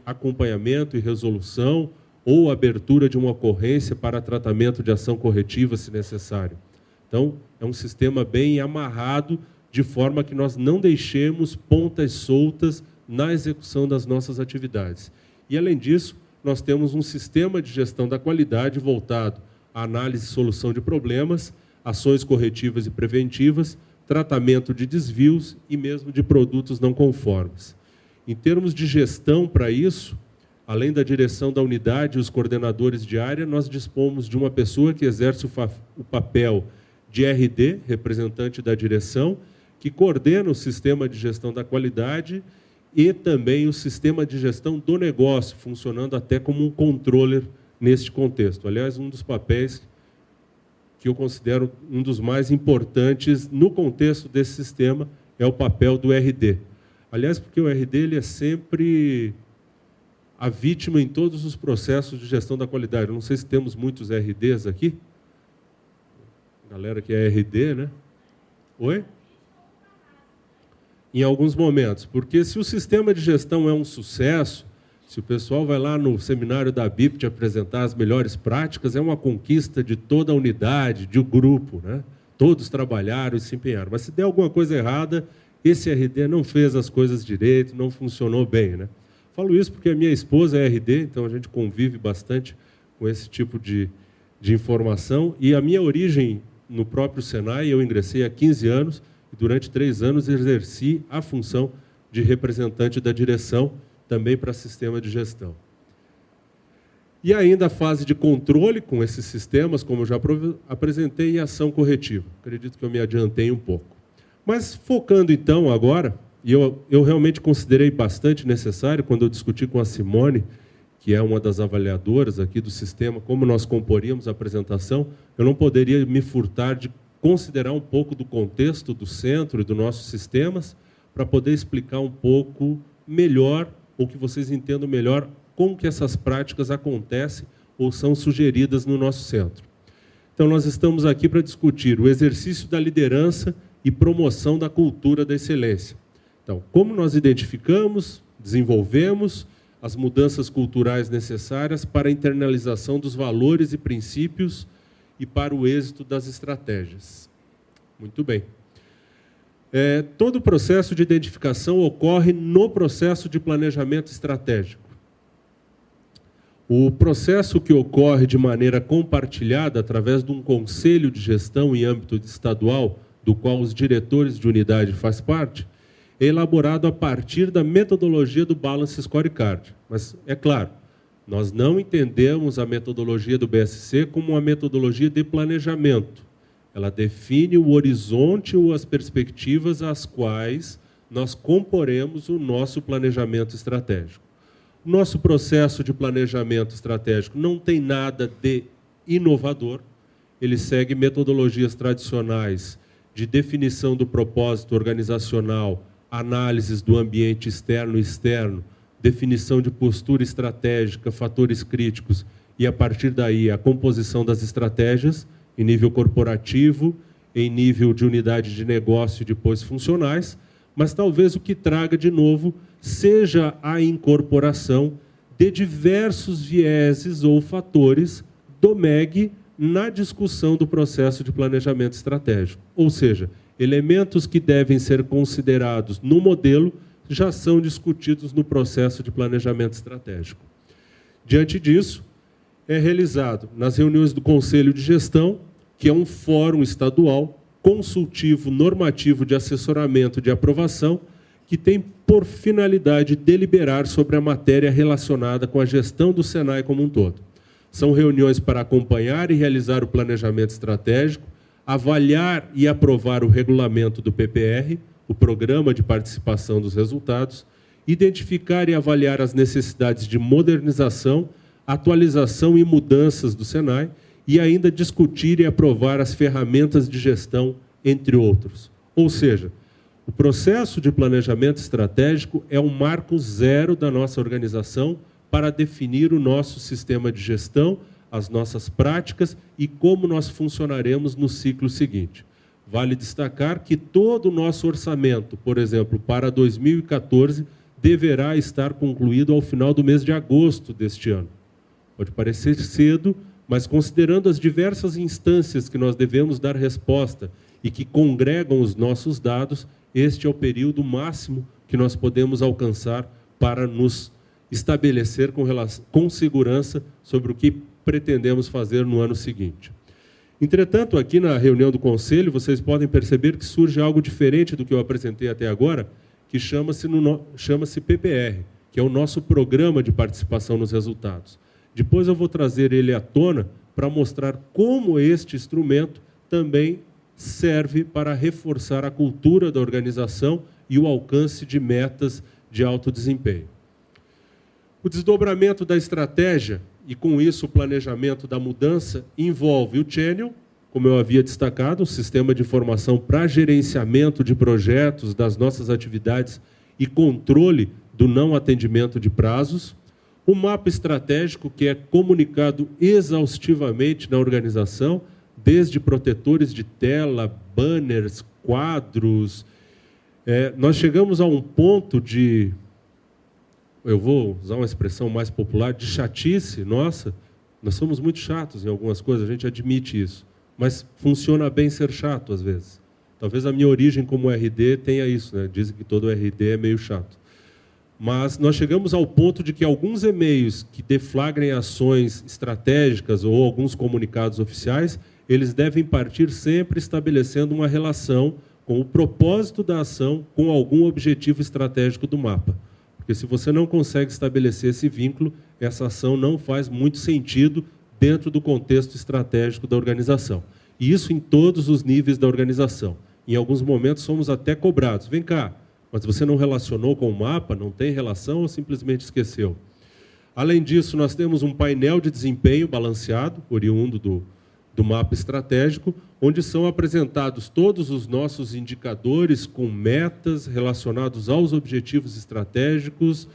acompanhamento e resolução, ou abertura de uma ocorrência para tratamento de ação corretiva, se necessário. Então, é um sistema bem amarrado, de forma que nós não deixemos pontas soltas na execução das nossas atividades. E, além disso, nós temos um sistema de gestão da qualidade voltado à análise e solução de problemas, ações corretivas e preventivas, tratamento de desvios e mesmo de produtos não conformes. Em termos de gestão para isso, além da direção da unidade e os coordenadores de área, nós dispomos de uma pessoa que exerce o papel de RD, representante da direção, que coordena o sistema de gestão da qualidade e também o sistema de gestão do negócio, funcionando até como um controller neste contexto. Aliás, um dos papéis que eu considero um dos mais importantes no contexto desse sistema é o papel do RD. Aliás, porque o RD ele é sempre a vítima em todos os processos de gestão da qualidade. Eu não sei se temos muitos RDs aqui. Galera que é RD, né? Oi? Em alguns momentos, porque se o sistema de gestão é um sucesso, se o pessoal vai lá no seminário da BIPT apresentar as melhores práticas, é uma conquista de toda a unidade, de um grupo, né? Todos trabalharam e se empenharam. Mas se der alguma coisa errada, esse RD não fez as coisas direito, não funcionou bem, né? Falo isso porque a minha esposa é RD, então a gente convive bastante com esse tipo de informação. E a minha origem no próprio Senai, eu ingressei há 15 anos, e durante 3 anos exerci a função de representante da direção, também para sistema de gestão. E ainda a fase de controle com esses sistemas, como eu já apresentei, e ação corretiva. Acredito que eu me adiantei um pouco. Mas focando então agora, e eu realmente considerei bastante necessário, quando eu discuti com a Simone, que é uma das avaliadoras aqui do sistema, como nós comporíamos a apresentação, eu não poderia me furtar de considerar um pouco do contexto do centro e dos nossos sistemas, para poder explicar um pouco melhor, ou que vocês entendam melhor, como que essas práticas acontecem ou são sugeridas no nosso centro. Então, nós estamos aqui para discutir o exercício da liderança e promoção da cultura da excelência. Então, como nós identificamos, desenvolvemos as mudanças culturais necessárias para a internalização dos valores e princípios e para o êxito das estratégias. Muito bem. Todo o processo de identificação ocorre no processo de planejamento estratégico. O processo que ocorre de maneira compartilhada através de um conselho de gestão em âmbito estadual, do qual os diretores de unidade fazem parte, é elaborado a partir da metodologia do Balance Scorecard. Mas, é claro, nós não entendemos a metodologia do BSC como uma metodologia de planejamento. Ela define o horizonte ou as perspectivas às quais nós comporemos o nosso planejamento estratégico. Nosso processo de planejamento estratégico não tem nada de inovador. Ele segue metodologias tradicionais de definição do propósito organizacional, análises do ambiente externo e externo, definição de postura estratégica, fatores críticos e, a partir daí, a composição das estratégias em nível corporativo, em nível de unidade de negócio e depois funcionais, mas talvez o que traga de novo seja a incorporação de diversos vieses ou fatores do MEG na discussão do processo de planejamento estratégico. Ou seja, elementos que devem ser considerados no modelo já são discutidos no processo de planejamento estratégico. Diante disso, é realizado nas reuniões do Conselho de Gestão, que é um fórum estadual consultivo normativo de assessoramento de aprovação, que tem por finalidade deliberar sobre a matéria relacionada com a gestão do Senai como um todo. São reuniões para acompanhar e realizar o planejamento estratégico, avaliar e aprovar o regulamento do PPR, o Programa de Participação dos Resultados, identificar e avaliar as necessidades de modernização, atualização e mudanças do Senai e ainda discutir e aprovar as ferramentas de gestão, entre outros. Ou seja, o processo de planejamento estratégico é o marco zero da nossa organização para definir o nosso sistema de gestão, as nossas práticas e como nós funcionaremos no ciclo seguinte. Vale destacar que todo o nosso orçamento, por exemplo, para 2014, deverá estar concluído ao final do mês de agosto deste ano. Pode parecer cedo, mas considerando as diversas instâncias que nós devemos dar resposta e que congregam os nossos dados, este é o período máximo que nós podemos alcançar para nos estabelecer com segurança sobre o que pretendemos fazer no ano seguinte. Entretanto, aqui na reunião do Conselho, vocês podem perceber que surge algo diferente do que eu apresentei até agora, que chama-se PPR, que é o nosso Programa de Participação nos Resultados. Depois eu vou trazer ele à tona para mostrar como este instrumento também serve para reforçar a cultura da organização e o alcance de metas de alto desempenho. O desdobramento da estratégia e, com isso, o planejamento da mudança envolve o Channel, como eu havia destacado, um sistema de informação para gerenciamento de projetos, das nossas atividades e controle do não atendimento de prazos, o mapa estratégico, que é comunicado exaustivamente na organização, desde protetores de tela, banners, quadros. Nós chegamos a um ponto de, eu vou usar uma expressão mais popular, de chatice. Nossa, nós somos muito chatos em algumas coisas, a gente admite isso, mas funciona bem ser chato às vezes. Talvez a minha origem como RD tenha isso, né? Dizem que todo RD é meio chato. Mas nós chegamos ao ponto de que alguns e-mails que deflagrem ações estratégicas ou alguns comunicados oficiais, eles devem partir sempre estabelecendo uma relação com o propósito da ação, com algum objetivo estratégico do mapa. Porque se você não consegue estabelecer esse vínculo, essa ação não faz muito sentido dentro do contexto estratégico da organização. E isso em todos os níveis da organização. Em alguns momentos somos até cobrados. Vem cá, mas você não relacionou com o mapa, não tem relação ou simplesmente esqueceu? Além disso, nós temos um painel de desempenho balanceado, oriundo do mapa estratégico, onde são apresentados todos os nossos indicadores com metas relacionados aos objetivos estratégicos,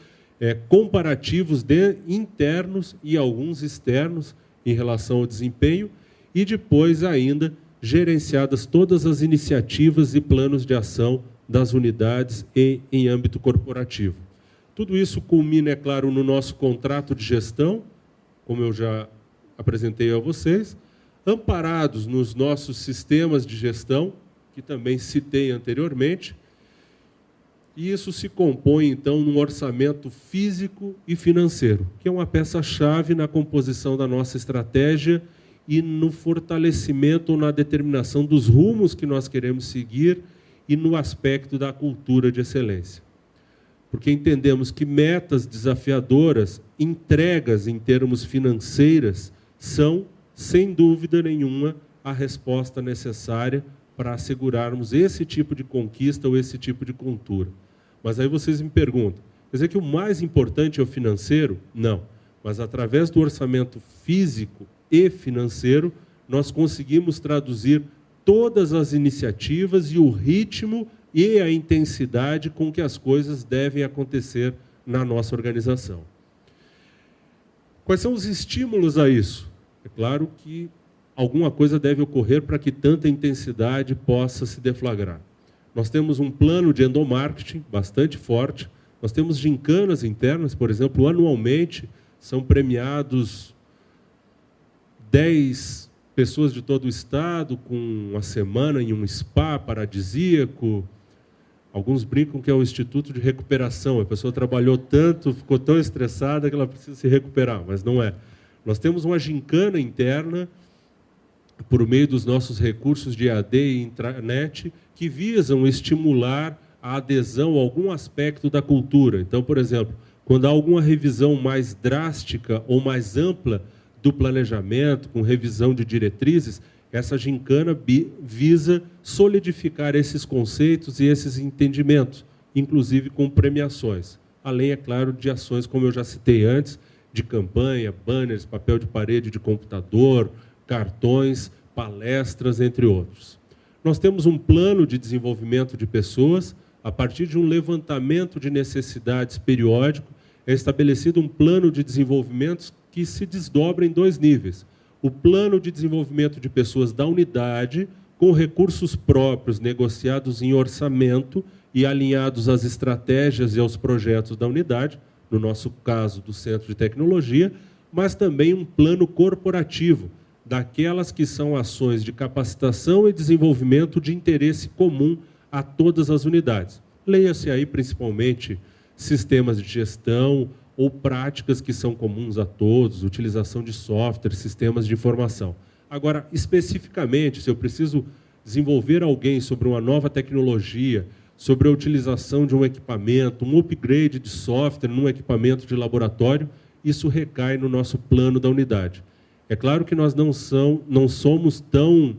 comparativos internos e alguns externos em relação ao desempenho, e depois ainda gerenciadas todas as iniciativas e planos de ação das unidades em âmbito corporativo. Tudo isso culmina, é claro, no nosso contrato de gestão, como eu já apresentei a vocês, amparados nos nossos sistemas de gestão, que também citei anteriormente, e isso se compõe, então, num orçamento físico e financeiro, que é uma peça-chave na composição da nossa estratégia e no fortalecimento ou na determinação dos rumos que nós queremos seguir e no aspecto da cultura de excelência. Porque entendemos que metas desafiadoras, entregas em termos financeiros, são, sem dúvida nenhuma, a resposta necessária para assegurarmos esse tipo de conquista ou esse tipo de cultura. Mas aí vocês me perguntam, quer dizer que o mais importante é o financeiro? Não. Mas através do orçamento físico e financeiro, nós conseguimos traduzir todas as iniciativas e o ritmo e a intensidade com que as coisas devem acontecer na nossa organização. Quais são os estímulos a isso? É claro que alguma coisa deve ocorrer para que tanta intensidade possa se deflagrar. Nós temos um plano de endomarketing bastante forte, nós temos gincanas internas, por exemplo, anualmente são premiados 10 pessoas de todo o estado com uma semana em um spa paradisíaco. Alguns brincam que é o Instituto de Recuperação. A pessoa trabalhou tanto, ficou tão estressada que ela precisa se recuperar, mas não é. Nós temos uma gincana interna, por meio dos nossos recursos de EAD e intranet, que visam estimular a adesão a algum aspecto da cultura. Então, por exemplo, quando há alguma revisão mais drástica ou mais ampla do planejamento, com revisão de diretrizes, essa gincana visa solidificar esses conceitos e esses entendimentos, inclusive com premiações. Além, é claro, de ações, como eu já citei antes, de campanha, banners, papel de parede de computador, cartões, palestras, entre outros. Nós temos um plano de desenvolvimento de pessoas. A partir de um levantamento de necessidades periódico, é estabelecido um plano de desenvolvimento que se desdobra em 2 níveis. O plano de desenvolvimento de pessoas da unidade, com recursos próprios negociados em orçamento e alinhados às estratégias e aos projetos da unidade, no nosso caso do Centro de Tecnologia, mas também um plano corporativo, daquelas que são ações de capacitação e desenvolvimento de interesse comum a todas as unidades. Leia-se aí principalmente sistemas de gestão ou práticas que são comuns a todos, utilização de software, sistemas de informação. Agora, especificamente, se eu preciso desenvolver alguém sobre uma nova tecnologia, sobre a utilização de um equipamento, um upgrade de software num equipamento de laboratório, isso recai no nosso plano da unidade. É claro que nós não somos tão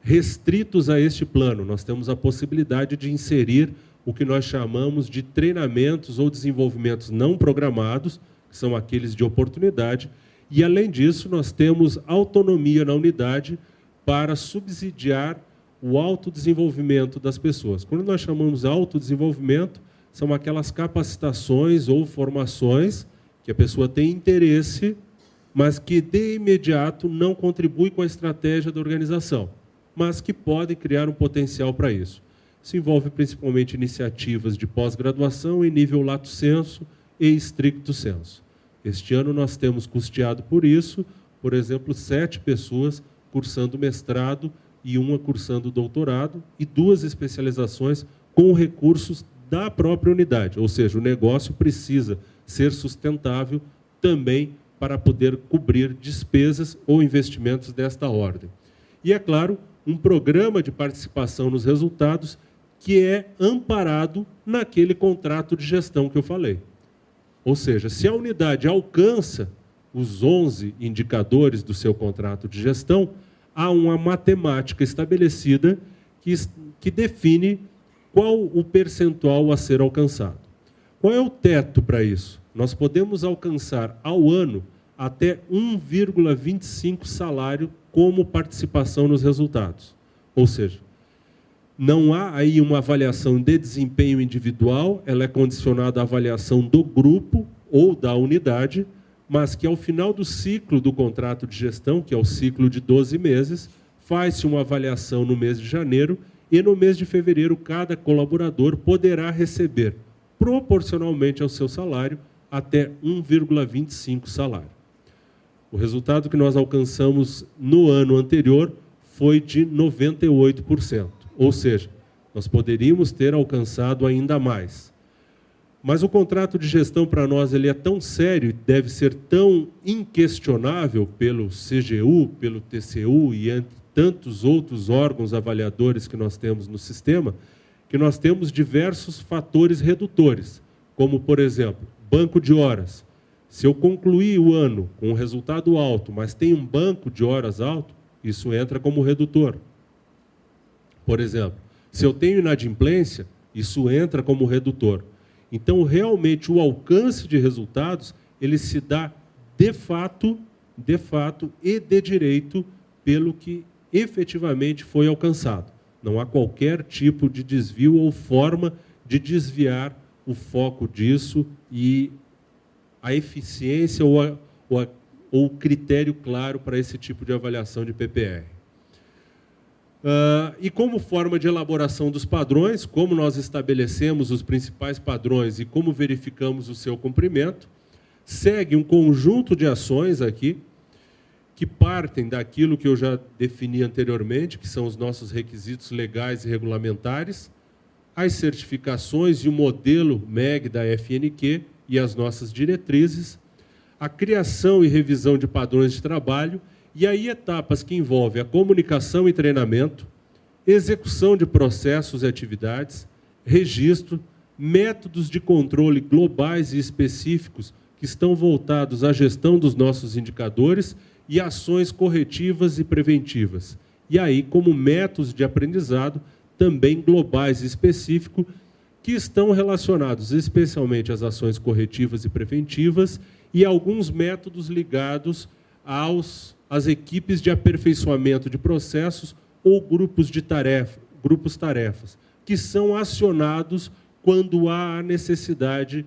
restritos a este plano, nós temos a possibilidade de inserir o que nós chamamos de treinamentos ou desenvolvimentos não programados, que são aqueles de oportunidade, e, além disso, nós temos autonomia na unidade para subsidiar o autodesenvolvimento das pessoas. Quando nós chamamos autodesenvolvimento, são aquelas capacitações ou formações que a pessoa tem interesse, mas que, de imediato, não contribui com a estratégia da organização, mas que podem criar um potencial para isso. Isso envolve principalmente iniciativas de pós-graduação em nível lato sensu e stricto sensu. Este ano nós temos custeado por isso, por exemplo, 7 pessoas cursando mestrado e uma cursando doutorado e 2 especializações com recursos da própria unidade. Ou seja, o negócio precisa ser sustentável também para poder cobrir despesas ou investimentos desta ordem. E, é claro, um programa de participação nos resultados que é amparado naquele contrato de gestão que eu falei. Ou seja, se a unidade alcança os 11 indicadores do seu contrato de gestão, há uma matemática estabelecida que define qual o percentual a ser alcançado. Qual é o teto para isso? Nós podemos alcançar ao ano até 1,25 salário como participação nos resultados. Ou seja, não há aí uma avaliação de desempenho individual, ela é condicionada à avaliação do grupo ou da unidade, mas que ao final do ciclo do contrato de gestão, que é o ciclo de 12 meses, faz-se uma avaliação no mês de janeiro e no mês de fevereiro cada colaborador poderá receber, proporcionalmente ao seu salário, até 1,25 salário. O resultado que nós alcançamos no ano anterior foi de 98%, ou seja, nós poderíamos ter alcançado ainda mais. Mas o contrato de gestão para nós ele é tão sério e deve ser tão inquestionável pelo CGU, pelo TCU e entre tantos outros órgãos avaliadores que nós temos no sistema, que nós temos diversos fatores redutores, como, por exemplo, banco de horas. Se eu concluir o ano com um resultado alto, mas tem um banco de horas alto, isso entra como redutor. Por exemplo, se eu tenho inadimplência, isso entra como redutor. Então, realmente, o alcance de resultados, ele se dá de fato e de direito pelo que efetivamente foi alcançado. Não há qualquer tipo de desvio ou forma de desviar o foco disso e a eficiência ou o critério claro para esse tipo de avaliação de PPR. E como forma de elaboração dos padrões, como nós estabelecemos os principais padrões e como verificamos o seu cumprimento, segue um conjunto de ações aqui que partem daquilo que eu já defini anteriormente, que são os nossos requisitos legais e regulamentares, as certificações e o modelo MEG da FNQ e as nossas diretrizes, a criação e revisão de padrões de trabalho, e aí etapas que envolvem a comunicação e treinamento, execução de processos e atividades, registro, métodos de controle globais e específicos que estão voltados à gestão dos nossos indicadores e ações corretivas e preventivas. E aí, como métodos de aprendizado, também globais e específicos, que estão relacionados especialmente às ações corretivas e preventivas e alguns métodos ligados às equipes de aperfeiçoamento de processos ou grupos tarefas, que são acionados quando há a necessidade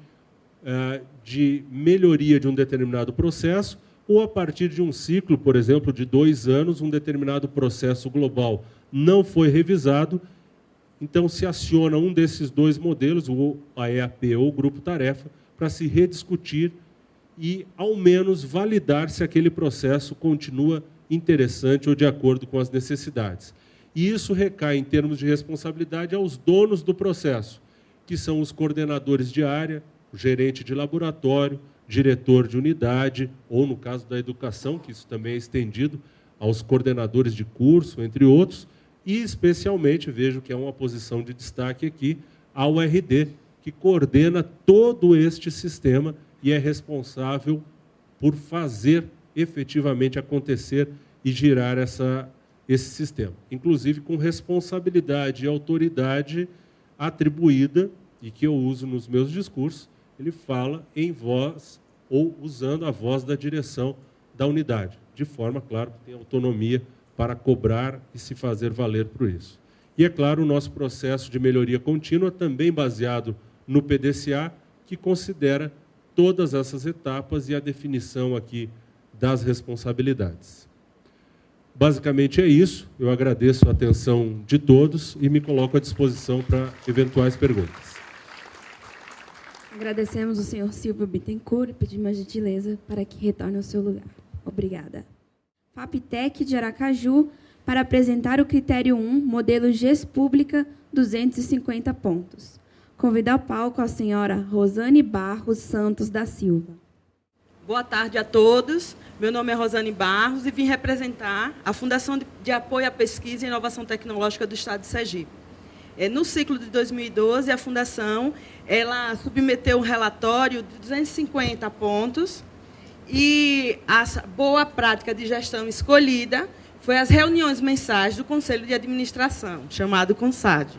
de melhoria de um determinado processo ou a partir de um ciclo, por exemplo, de 2 anos, um determinado processo global não foi revisado, então se aciona um desses 2 modelos, ou a EAP ou o grupo tarefa, para se rediscutir e, ao menos, validar se aquele processo continua interessante ou de acordo com as necessidades. E isso recai, em termos de responsabilidade, aos donos do processo, que são os coordenadores de área, o gerente de laboratório, diretor de unidade, ou, no caso da educação, que isso também é estendido aos coordenadores de curso, entre outros, e, especialmente, vejo que é uma posição de destaque aqui, ao RD, que coordena todo este sistema e é responsável por fazer efetivamente acontecer e girar esse sistema. Inclusive com responsabilidade e autoridade atribuída, e que eu uso nos meus discursos, ele fala em voz ou usando a voz da direção da unidade, de forma, claro, que tem autonomia para cobrar e se fazer valer por isso. E, é claro, o nosso processo de melhoria contínua, também baseado no PDCA, que considera todas essas etapas e a definição aqui das responsabilidades. Basicamente é isso. Eu agradeço a atenção de todos e me coloco à disposição para eventuais perguntas. Agradecemos o senhor Silvio Bittencourt e pedimos a gentileza para que retorne ao seu lugar. Obrigada. FAPTEC de Aracaju, para apresentar o critério 1, modelo GES Pública, 250 pontos. Convido ao palco a senhora Rosane Barros Santos da Silva. Boa tarde a todos. Meu nome é Rosane Barros e vim representar a Fundação de Apoio à Pesquisa e Inovação Tecnológica do Estado de Sergipe. No ciclo de 2012, a Fundação ela submeteu um relatório de 250 pontos e a boa prática de gestão escolhida foi as reuniões mensais do Conselho de Administração, chamado CONSAD.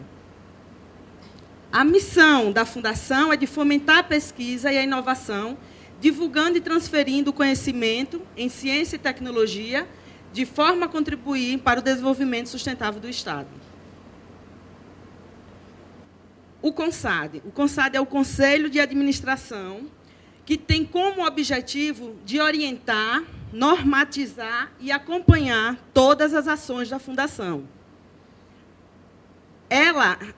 A missão da Fundação é de fomentar a pesquisa e a inovação, divulgando e transferindo o conhecimento em ciência e tecnologia, de forma a contribuir para o desenvolvimento sustentável do Estado. O CONSAD é o Conselho de Administração, que tem como objetivo de orientar, normatizar e acompanhar todas as ações da Fundação.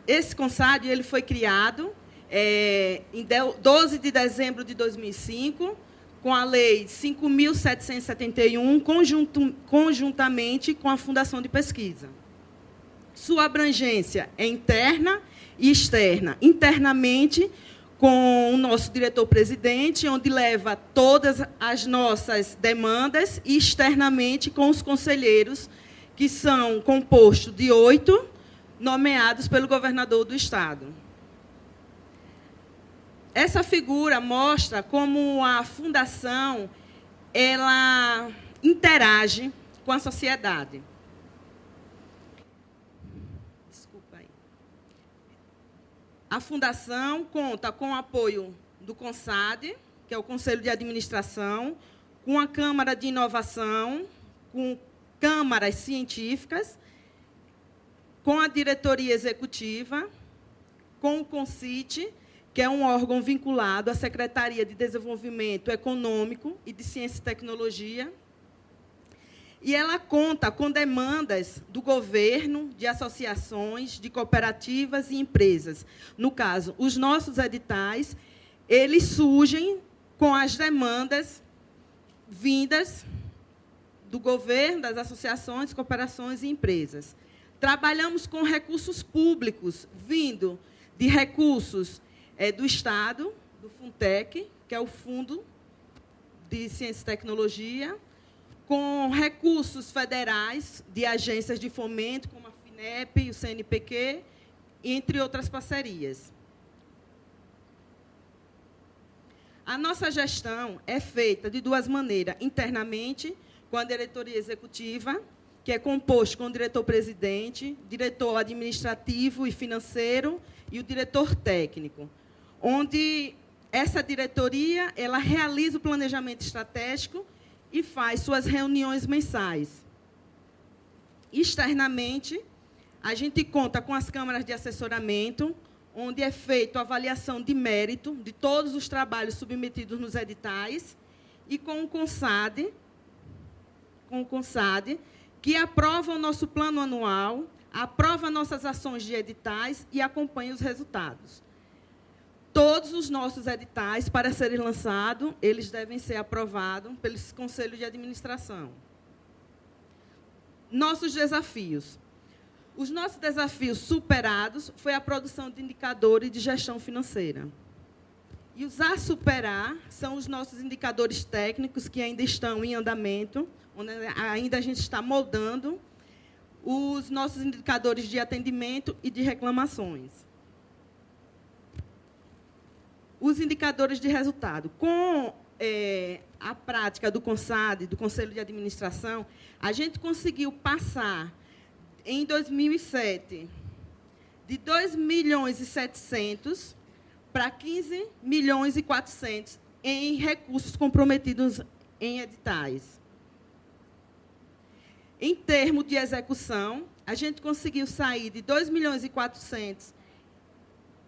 Esse CONSAD ele foi criado em 12 de dezembro de 2005, com a Lei 5.771, conjuntamente com a Fundação de Pesquisa. Sua abrangência é interna e externa. Internamente, com o nosso diretor-presidente, onde leva todas as nossas demandas, e externamente com os conselheiros, que são compostos de 8, nomeados pelo governador do Estado. Essa figura mostra como a Fundação ela interage com a sociedade. A Fundação conta com o apoio do CONSAD, que é o Conselho de Administração, com a Câmara de Inovação, com câmaras científicas, com a diretoria executiva, com o CONCIT, que é um órgão vinculado à Secretaria de Desenvolvimento Econômico e de Ciência e Tecnologia, e ela conta com demandas do governo, de associações, de cooperativas e empresas. No caso, os nossos editais, eles surgem com as demandas vindas do governo, das associações, cooperações e empresas. Trabalhamos com recursos públicos, vindo de recursos do Estado, do FUNTEC, que é o Fundo de Ciência e Tecnologia, com recursos federais de agências de fomento, como a FINEP, o CNPq, entre outras parcerias. A nossa gestão é feita de duas maneiras: internamente, com a diretoria executiva, que é composto com o diretor-presidente, diretor administrativo e financeiro e o diretor técnico, onde essa diretoria ela realiza o planejamento estratégico e faz suas reuniões mensais. Externamente, a gente conta com as câmaras de assessoramento, onde é feita a avaliação de mérito de todos os trabalhos submetidos nos editais, e com o CONSAD, que aprova o nosso plano anual, aprova nossas ações de editais e acompanha os resultados. Todos os nossos editais, para serem lançados, eles devem ser aprovados pelos conselhos de administração. Nossos desafios. Os nossos desafios superados foi a produção de indicadores de gestão financeira. E os a superar são os nossos indicadores técnicos, que ainda estão em andamento, onde ainda a gente está moldando os nossos indicadores de atendimento e de reclamações. Os indicadores de resultado. Com a prática do CONSAD, do Conselho de Administração, a gente conseguiu passar, em 2007, de 2.700.000 para 15.400.000 em recursos comprometidos em editais. Em termos de execução, a gente conseguiu sair de 2.400.000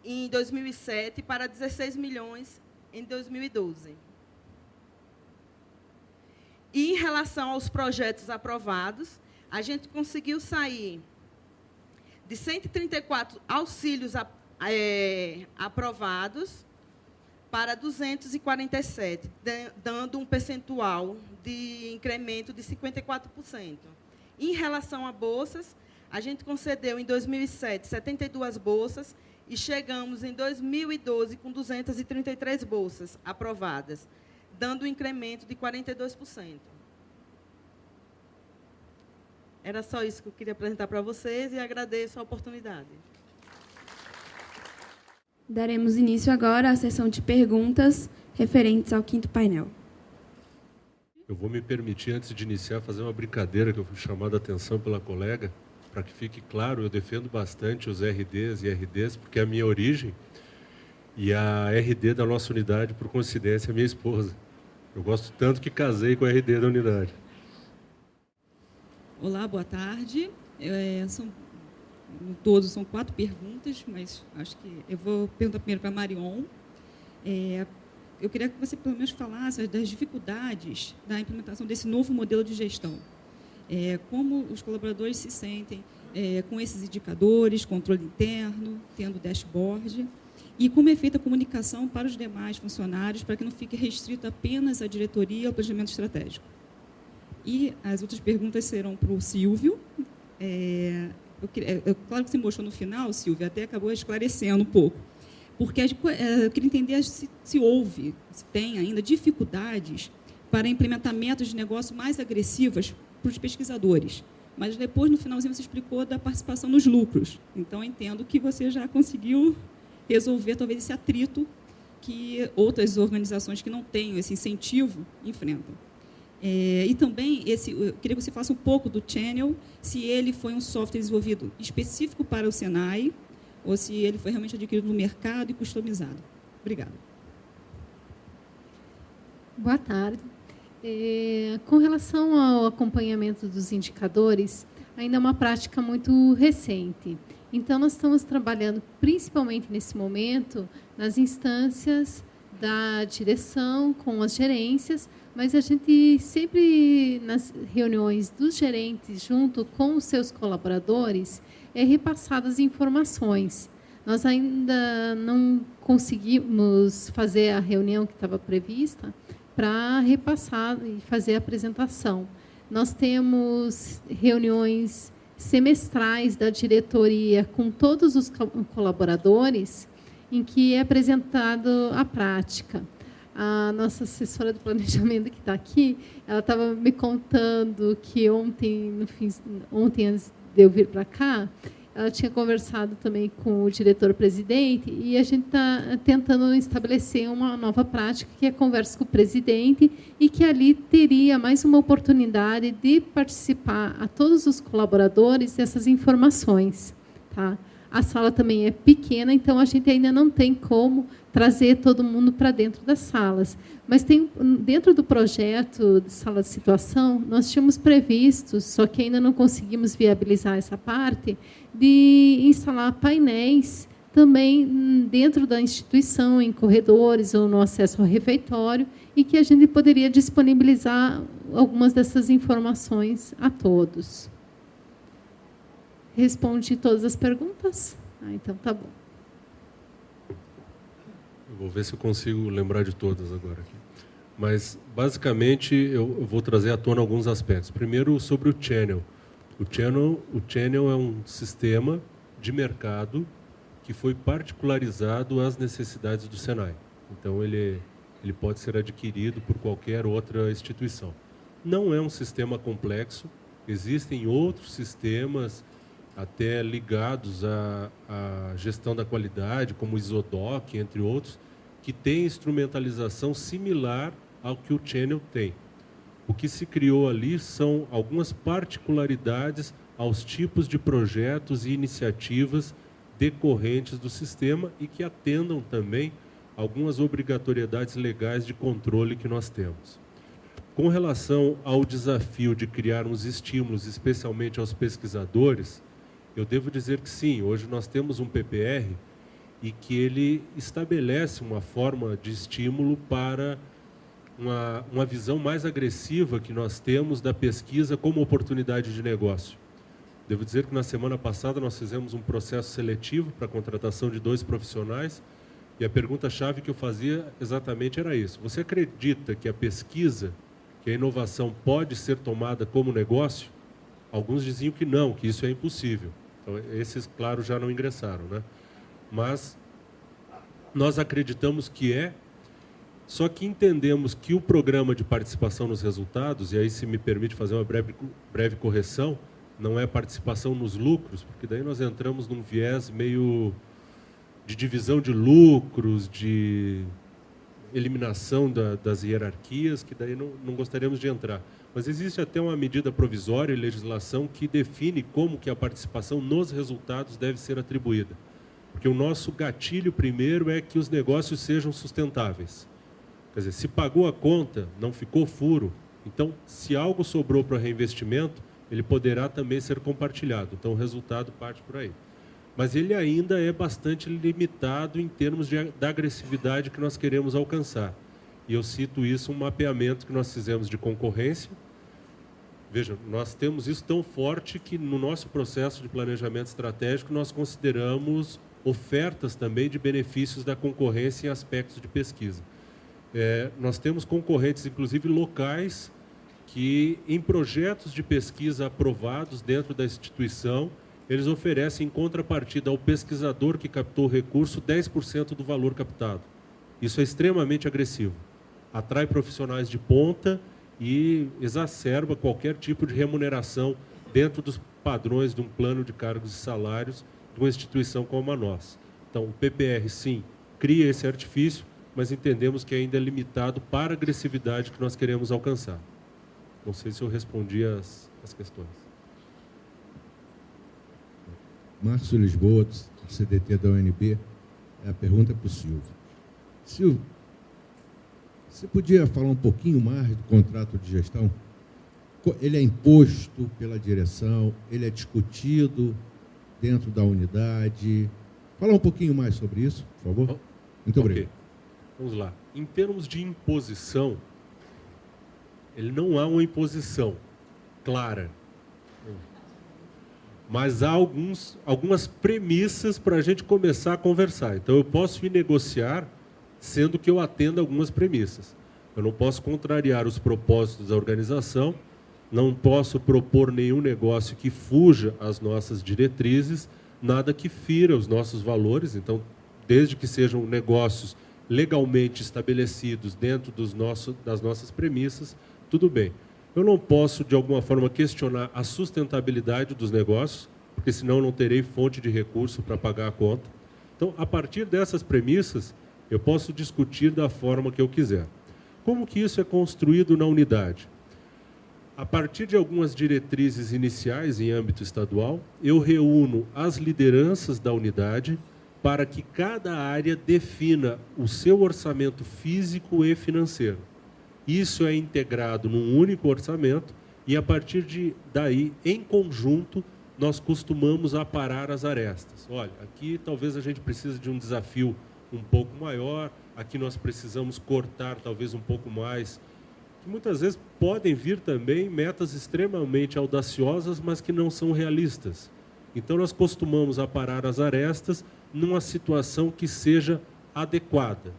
em 2007 para 16 milhões em 2012. E, em relação aos projetos aprovados, a gente conseguiu sair de 134 auxílios aprovados para 247, dando um percentual de incremento de 54%. Em relação a bolsas, a gente concedeu, em 2007, 72 bolsas, e chegamos, em 2012, com 233 bolsas aprovadas, dando um incremento de 42%. Era só isso que eu queria apresentar para vocês e agradeço a oportunidade. Daremos início agora à sessão de perguntas referentes ao 5º painel. Eu vou me permitir, antes de iniciar, fazer uma brincadeira que eu fui chamado a atenção pela colega, para que fique claro, eu defendo bastante os RDs e RDs, porque é a minha origem, e a RD da nossa unidade, por coincidência, é minha esposa. Eu gosto tanto que casei com a RD da unidade. Olá, boa tarde. Todos são 4 perguntas, mas acho que eu vou perguntar primeiro para a Marion. Eu queria que você, pelo menos, falasse das dificuldades da implementação desse novo modelo de gestão. Como os colaboradores se sentem com esses indicadores, controle interno, tendo dashboard, e como é feita a comunicação para os demais funcionários, para que não fique restrito apenas à diretoria e ao planejamento estratégico. E as outras perguntas serão para o Silvio. Claro que você mostrou no final, Silvia, até acabou esclarecendo um pouco, porque eu queria entender se tem ainda dificuldades para implementamento de negócios mais agressivas para os pesquisadores. Mas depois, no finalzinho, você explicou da participação nos lucros. Então, entendo que você já conseguiu resolver, talvez, esse atrito que outras organizações que não têm esse incentivo enfrentam. E também, eu queria que você falasse um pouco do Channel, se ele foi um software desenvolvido específico para o Senai, ou se ele foi realmente adquirido no mercado e customizado. Obrigada. Boa tarde. Com relação ao acompanhamento dos indicadores, ainda é uma prática muito recente. Então, nós estamos trabalhando, principalmente nesse momento, nas instâncias da direção, com as gerências, mas a gente sempre, nas reuniões dos gerentes, junto com os seus colaboradores, repassado as informações. Nós ainda não conseguimos fazer a reunião que estava prevista para repassar e fazer a apresentação. Nós temos reuniões semestrais da diretoria com todos os colaboradores, em que é apresentado a prática. A nossa assessora de planejamento que está aqui, ela estava me contando que ontem, antes de eu vir para cá, ela tinha conversado também com o diretor-presidente e a gente está tentando estabelecer uma nova prática, que é a conversa com o presidente, e que ali teria mais uma oportunidade de participar a todos os colaboradores dessas informações. Tá? A sala também é pequena, então a gente ainda não tem como trazer todo mundo para dentro das salas. Mas dentro do projeto de sala de situação, nós tínhamos previsto, só que ainda não conseguimos viabilizar essa parte, de instalar painéis também dentro da instituição, em corredores ou no acesso ao refeitório, e que a gente poderia disponibilizar algumas dessas informações a todos. Respondi todas as perguntas? Então, tá bom. Eu vou ver se eu consigo lembrar de todas agora aqui. Mas, basicamente, eu vou trazer à tona alguns aspectos. Primeiro, sobre o Channel. O Channel é um sistema de mercado que foi particularizado às necessidades do Senai. Então, ele pode ser adquirido por qualquer outra instituição. Não é um sistema complexo. Existem outros sistemas até ligados à gestão da qualidade, como o Isodoc, entre outros, que tem instrumentalização similar ao que o Channel tem. O que se criou ali são algumas particularidades aos tipos de projetos e iniciativas decorrentes do sistema e que atendam também algumas obrigatoriedades legais de controle que nós temos. Com relação ao desafio de criar uns estímulos, especialmente aos pesquisadores, eu devo dizer que sim, hoje nós temos um PPR e que ele estabelece uma forma de estímulo para uma visão mais agressiva que nós temos da pesquisa como oportunidade de negócio. Devo dizer que na semana passada nós fizemos um processo seletivo para a contratação de 2 profissionais e a pergunta-chave que eu fazia exatamente era isso. Você acredita que a pesquisa, que a inovação pode ser tomada como negócio? Alguns diziam que não, que isso é impossível. Então, esses, claro, já não ingressaram, né? Mas nós acreditamos que só que entendemos que o programa de participação nos resultados, e aí se me permite fazer uma breve correção, não é participação nos lucros, porque daí nós entramos num viés meio de divisão de lucros, de eliminação das hierarquias, que daí não gostaríamos de entrar. Mas existe até uma medida provisória e legislação que define como que a participação nos resultados deve ser atribuída. Porque o nosso gatilho primeiro é que os negócios sejam sustentáveis. Quer dizer, se pagou a conta, não ficou furo, então, se algo sobrou para reinvestimento, ele poderá também ser compartilhado. Então, o resultado parte por aí. Mas ele ainda é bastante limitado em termos da agressividade que nós queremos alcançar. E eu cito isso, um mapeamento que nós fizemos de concorrência. Veja, nós temos isso tão forte que no nosso processo de planejamento estratégico nós consideramos ofertas também de benefícios da concorrência em aspectos de pesquisa. Nós temos concorrentes, inclusive locais, que em projetos de pesquisa aprovados dentro da instituição, eles oferecem em contrapartida ao pesquisador que captou o recurso 10% do valor captado. Isso é extremamente agressivo. Atrai profissionais de ponta e exacerba qualquer tipo de remuneração dentro dos padrões de um plano de cargos e salários de uma instituição como a nossa. Então, o PPR, sim, cria esse artifício, mas entendemos que ainda é limitado para a agressividade que nós queremos alcançar. Não sei se eu respondi as questões. Márcio Lisboa, do CDT da UNB, a pergunta é para o Silvio. Silvio, você podia falar um pouquinho mais do contrato de gestão? Ele é imposto pela direção, ele é discutido dentro da unidade. Fala um pouquinho mais sobre isso, por favor. Muito obrigado. Vamos lá. Em termos de imposição, ele não há uma imposição clara. Mas há algumas premissas para a gente começar a conversar. Então, eu posso ir negociar, sendo que eu atendo algumas premissas. Eu não posso contrariar os propósitos da organização, não posso propor nenhum negócio que fuja às nossas diretrizes, nada que fira os nossos valores. Então, desde que sejam negócios legalmente estabelecidos dentro das nossas premissas, tudo bem. Eu não posso, de alguma forma, questionar a sustentabilidade dos negócios, porque senão eu não terei fonte de recurso para pagar a conta. Então, a partir dessas premissas, eu posso discutir da forma que eu quiser. Como que isso é construído na unidade? A partir de algumas diretrizes iniciais em âmbito estadual, eu reúno as lideranças da unidade para que cada área defina o seu orçamento físico e financeiro. Isso é integrado num único orçamento e, a partir daí, em conjunto, nós costumamos aparar as arestas. Olha, aqui talvez a gente precise de um desafio um pouco maior, aqui nós precisamos cortar talvez um pouco mais, que muitas vezes podem vir também metas extremamente audaciosas, mas que não são realistas. Então, nós costumamos aparar as arestas numa situação que seja adequada.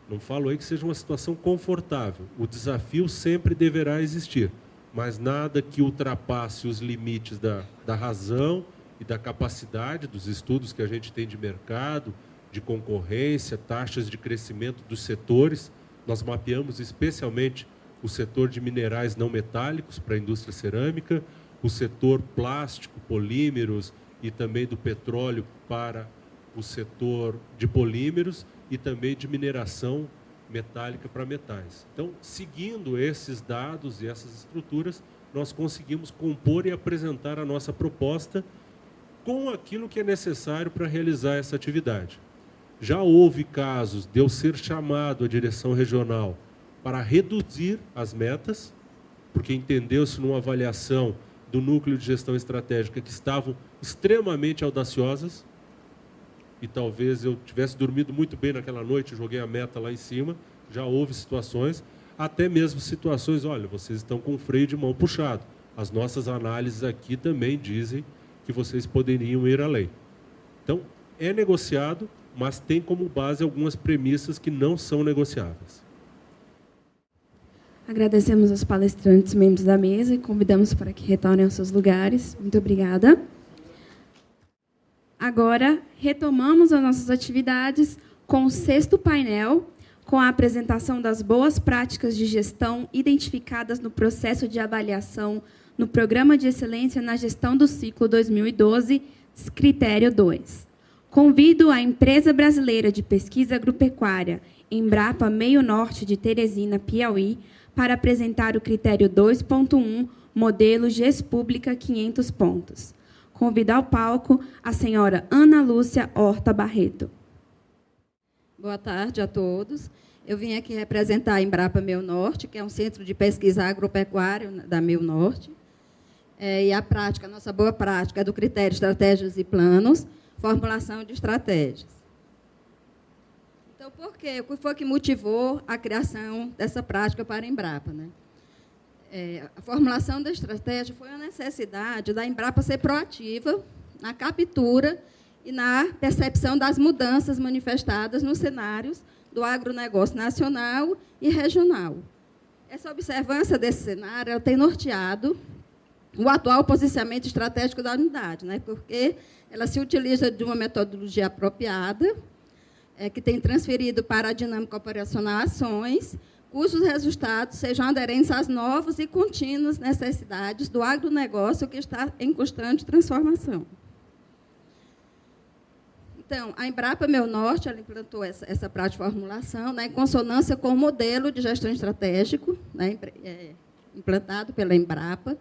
Não falo aí que seja uma situação confortável. O desafio sempre deverá existir, mas nada que ultrapasse os limites da razão e da capacidade dos estudos que a gente tem de mercado, de concorrência, taxas de crescimento dos setores. Nós mapeamos especialmente o setor de minerais não metálicos para a indústria cerâmica, o setor plástico, polímeros e também do petróleo para o setor de polímeros e também de mineração metálica para metais. Então, seguindo esses dados e essas estruturas, nós conseguimos compor e apresentar a nossa proposta com aquilo que é necessário para realizar essa atividade. Já houve casos de eu ser chamado à direção regional para reduzir as metas, porque entendeu-se numa avaliação do núcleo de gestão estratégica que estavam extremamente audaciosas, e talvez eu tivesse dormido muito bem naquela noite, joguei a meta lá em cima. Já houve situações, até mesmo situações, olha, vocês estão com o freio de mão puxado. As nossas análises aqui também dizem que vocês poderiam ir além. Então, é negociado, mas tem como base algumas premissas que não são negociáveis. Agradecemos aos palestrantes, membros da mesa, e convidamos para que retornem aos seus lugares. Muito obrigada. Agora, retomamos as nossas atividades com o 6º painel, com a apresentação das boas práticas de gestão identificadas no processo de avaliação no Programa de Excelência na Gestão do Ciclo 2012, Critério 2. Convido a Empresa Brasileira de Pesquisa Agropecuária, Embrapa Meio Norte de Teresina, Piauí, para apresentar o critério 2.1, modelo Gespública 500 pontos. Convido ao palco a senhora Ana Lúcia Horta Barreto. Boa tarde a todos. Eu vim aqui representar a Embrapa Meio Norte, que é um centro de pesquisa agropecuária da Meio Norte. E a prática, a nossa boa prática é do critério estratégias e planos, formulação de estratégias. Então, por quê? O que foi que motivou a criação dessa prática para a Embrapa, né? A formulação da estratégia foi a necessidade da Embrapa ser proativa na captura e na percepção das mudanças manifestadas nos cenários do agronegócio nacional e regional. Essa observância desse cenário ela tem norteado o atual posicionamento estratégico da unidade, né? Porque ela se utiliza de uma metodologia apropriada, que tem transferido para a dinâmica operacional ações, cujos resultados sejam aderentes às novas e contínuas necessidades do agronegócio que está em constante transformação. Então, a Embrapa Meio Norte ela implantou essa prática de formulação, né, em consonância com o modelo de gestão estratégico, né, implantado pela Embrapa,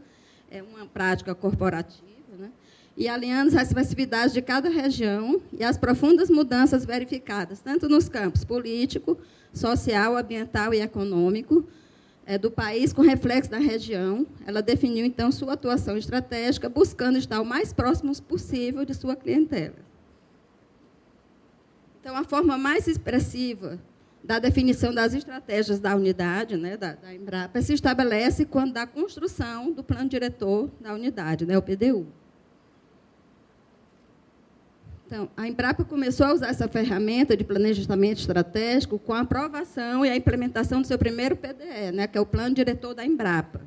é uma prática corporativa, né, e alinhando as especificidades de cada região e as profundas mudanças verificadas, tanto nos campos político, social, ambiental e econômico do país, com reflexo na região. Ela definiu, então, sua atuação estratégica, buscando estar o mais próximo possível de sua clientela. Então, a forma mais expressiva da definição das estratégias da unidade, né, da Embrapa, se estabelece quando da construção do plano diretor da unidade, né, o PDU. Então, a Embrapa começou a usar essa ferramenta de planejamento estratégico com a aprovação e a implementação do seu primeiro PDE, né, que é o Plano Diretor da Embrapa,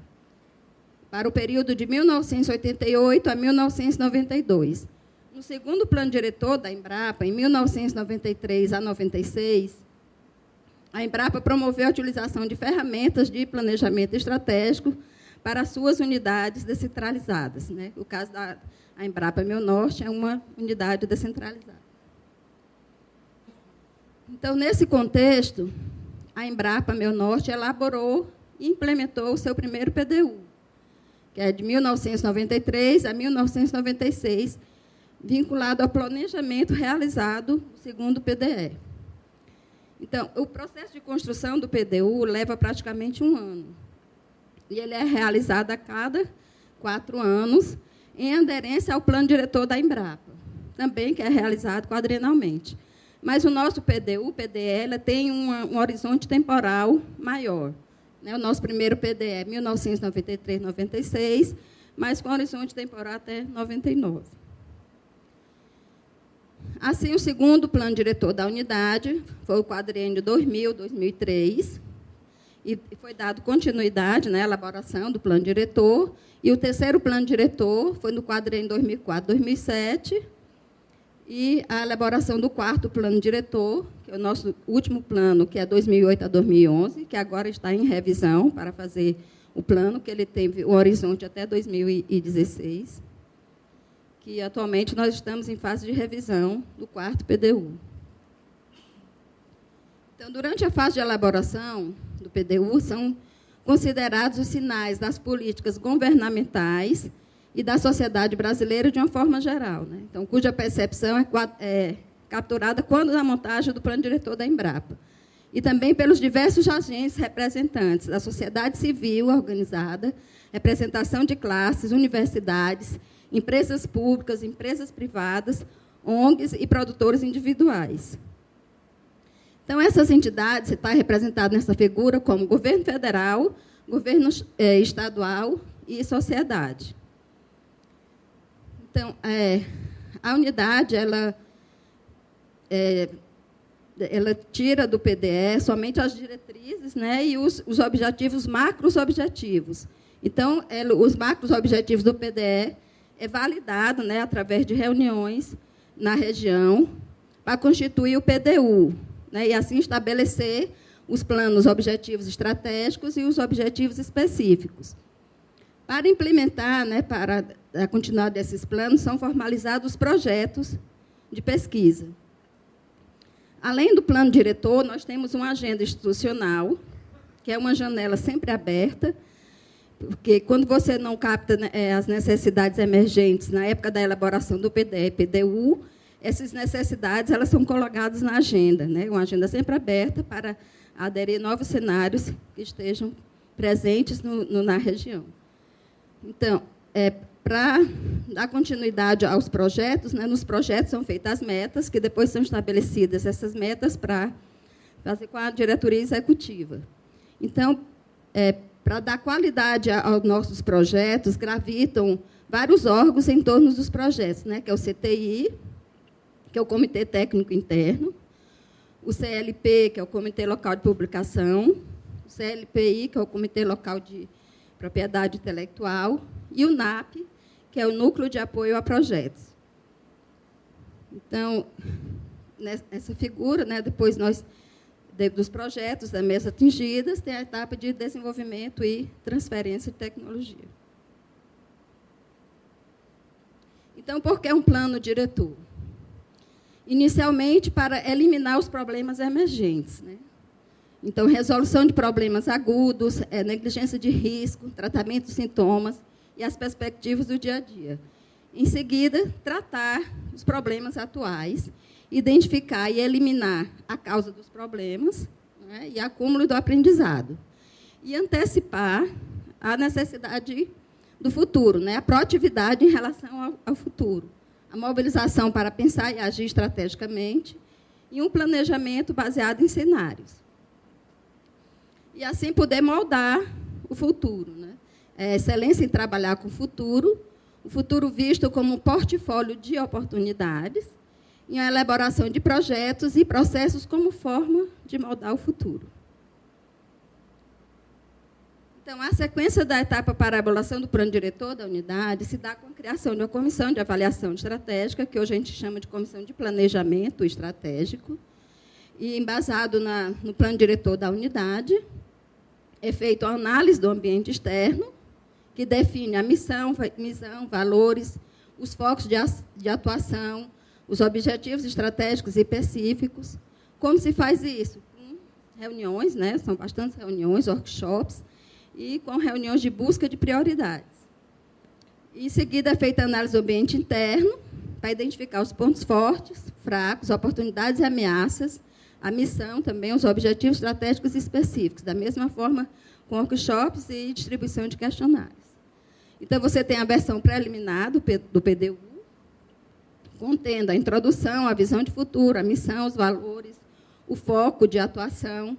para o período de 1988 a 1992. No segundo Plano Diretor da Embrapa, em 1993 a 96, a Embrapa promoveu a utilização de ferramentas de planejamento estratégico para suas unidades descentralizadas, né? O caso da Embrapa Meio Norte é uma unidade descentralizada. Então, nesse contexto, a Embrapa Meio Norte elaborou e implementou o seu primeiro PDU, que é de 1993 a 1996, vinculado ao planejamento realizado no segundo PDE. Então, o processo de construção do PDU leva praticamente 1 ano. E ele é realizado a cada 4 anos, em aderência ao plano diretor da Embrapa, também que é realizado quadrienalmente. Mas o nosso PDU, PDE, tem um horizonte temporal maior, né? O nosso primeiro PDE é 1993-96, mas com horizonte temporal até 99. Assim, o segundo plano diretor da unidade foi o quadriênio 2000-2003, e foi dado continuidade na elaboração do plano diretor, e o terceiro plano diretor foi no quadriênio 2004-2007, e a elaboração do quarto plano diretor, que é o nosso último plano, que é 2008 a 2011, que agora está em revisão para fazer o plano, que ele teve o horizonte até 2016, que atualmente nós estamos em fase de revisão do quarto PDU. Então, durante a fase de elaboração do PDU, são considerados os sinais das políticas governamentais e da sociedade brasileira de uma forma geral, né? Então, cuja percepção é capturada quando na montagem do plano diretor da Embrapa. E também pelos diversos agentes representantes da sociedade civil organizada, representação de classes, universidades, empresas públicas, empresas privadas, ONGs e produtores individuais. Então, essas entidades estão representadas nessa figura como governo federal, governo estadual e sociedade. Então, a unidade ela tira do PDE somente as diretrizes, né, e os objetivos macros-objetivos. Então, os macros-objetivos do PDE é validado, né, através de reuniões na região para constituir o PDU, né, e assim estabelecer os planos objetivos estratégicos e os objetivos específicos. Para implementar, né, para a continuidade desses planos, são formalizados os projetos de pesquisa. Além do plano diretor, nós temos uma agenda institucional, que é uma janela sempre aberta, porque quando você não capta as necessidades emergentes na época da elaboração do PDE e PDU, essas necessidades elas são colocadas na agenda, né? Uma agenda sempre aberta para aderir novos cenários que estejam presentes na região. Então, para dar continuidade aos projetos, né, nos projetos são feitas as metas, que depois são estabelecidas essas metas para fazer com a diretoria executiva. Então, para dar qualidade aos nossos projetos, gravitam vários órgãos em torno dos projetos, né, que é o CTI, que é o Comitê Técnico Interno, o CLP, que é o Comitê Local de Publicação, o CLPI, que é o Comitê Local de Propriedade Intelectual, e o NAP, que é o Núcleo de Apoio a Projetos. Então, nessa figura, né, depois dos projetos, das metas atingidas, tem a etapa de desenvolvimento e transferência de tecnologia. Então, por que um plano diretor? Inicialmente, para eliminar os problemas emergentes, né? Então, resolução de problemas agudos, negligência de risco, tratamento de sintomas e as perspectivas do dia a dia. Em seguida, tratar os problemas atuais, identificar e eliminar a causa dos problemas, né, e acúmulo do aprendizado. E antecipar a necessidade do futuro, né, a proatividade em relação ao futuro. A mobilização para pensar e agir estrategicamente e um planejamento baseado em cenários. E, assim, poder moldar o futuro, né? Excelência em trabalhar com o futuro visto como um portfólio de oportunidades e a elaboração de projetos e processos como forma de moldar o futuro. Então, a sequência da etapa para a elaboração do plano diretor da unidade se dá com a criação de uma comissão de avaliação estratégica, que hoje a gente chama de comissão de planejamento estratégico, e, embasado no plano diretor da unidade, é feita a análise do ambiente externo, que define a missão, valores, os focos de atuação, os objetivos estratégicos e específicos. Como se faz isso? Com reuniões, né? São bastantes reuniões, workshops, e com reuniões de busca de prioridades. Em seguida, é feita a análise do ambiente interno, para identificar os pontos fortes, fracos, oportunidades e ameaças, a missão também, os objetivos estratégicos e específicos, da mesma forma com workshops e distribuição de questionários. Então, você tem a versão preliminar do PDU, contendo a introdução, a visão de futuro, a missão, os valores, o foco de atuação,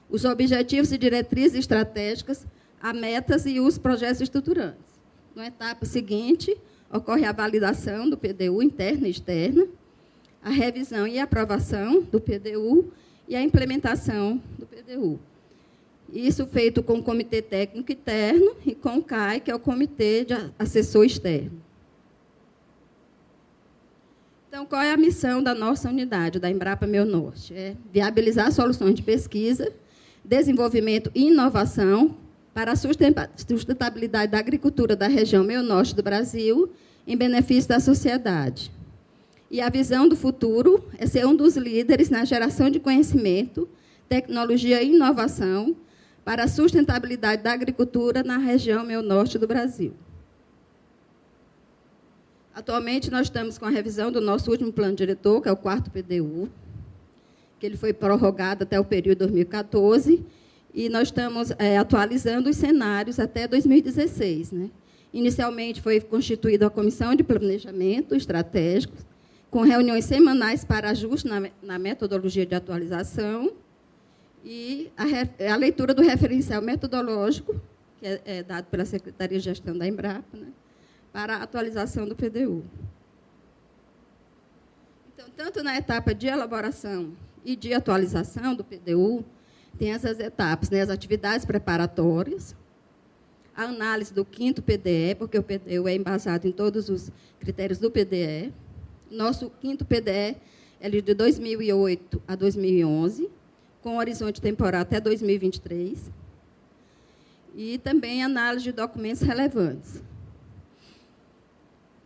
os objetivos e diretrizes estratégicas, as metas e os projetos estruturantes. Na etapa seguinte, ocorre a validação do PDU interna e externa, a revisão e aprovação do PDU e a implementação do PDU. Isso feito com o Comitê Técnico Interno e com o CAI, que é o Comitê de Assessor Externo. Então, qual é a missão da nossa unidade, da Embrapa Meu Norte? É viabilizar soluções de pesquisa, desenvolvimento e inovação para a sustentabilidade da agricultura da região Meu Norte do Brasil, em benefício da sociedade. E a visão do futuro é ser um dos líderes na geração de conhecimento, tecnologia e inovação para a sustentabilidade da agricultura na região Meu Norte do Brasil. Atualmente, nós estamos com a revisão do nosso último plano diretor, que é o 4º PDU, que ele foi prorrogado até o período 2014, e nós estamos atualizando os cenários até 2016. Né? Inicialmente, foi constituída a Comissão de Planejamento Estratégico, com reuniões semanais para ajuste na metodologia de atualização e a leitura do referencial metodológico, que é dado pela Secretaria de Gestão da Embrapa, né, para a atualização do PDU. Então, tanto na etapa de elaboração e de atualização do PDU, tem essas etapas, né, as atividades preparatórias, a análise do 5º PDE, porque o PDU é embasado em todos os critérios do PDE. Nosso 5º PDE é de 2008 a 2011, com horizonte temporal até 2023, e também análise de documentos relevantes.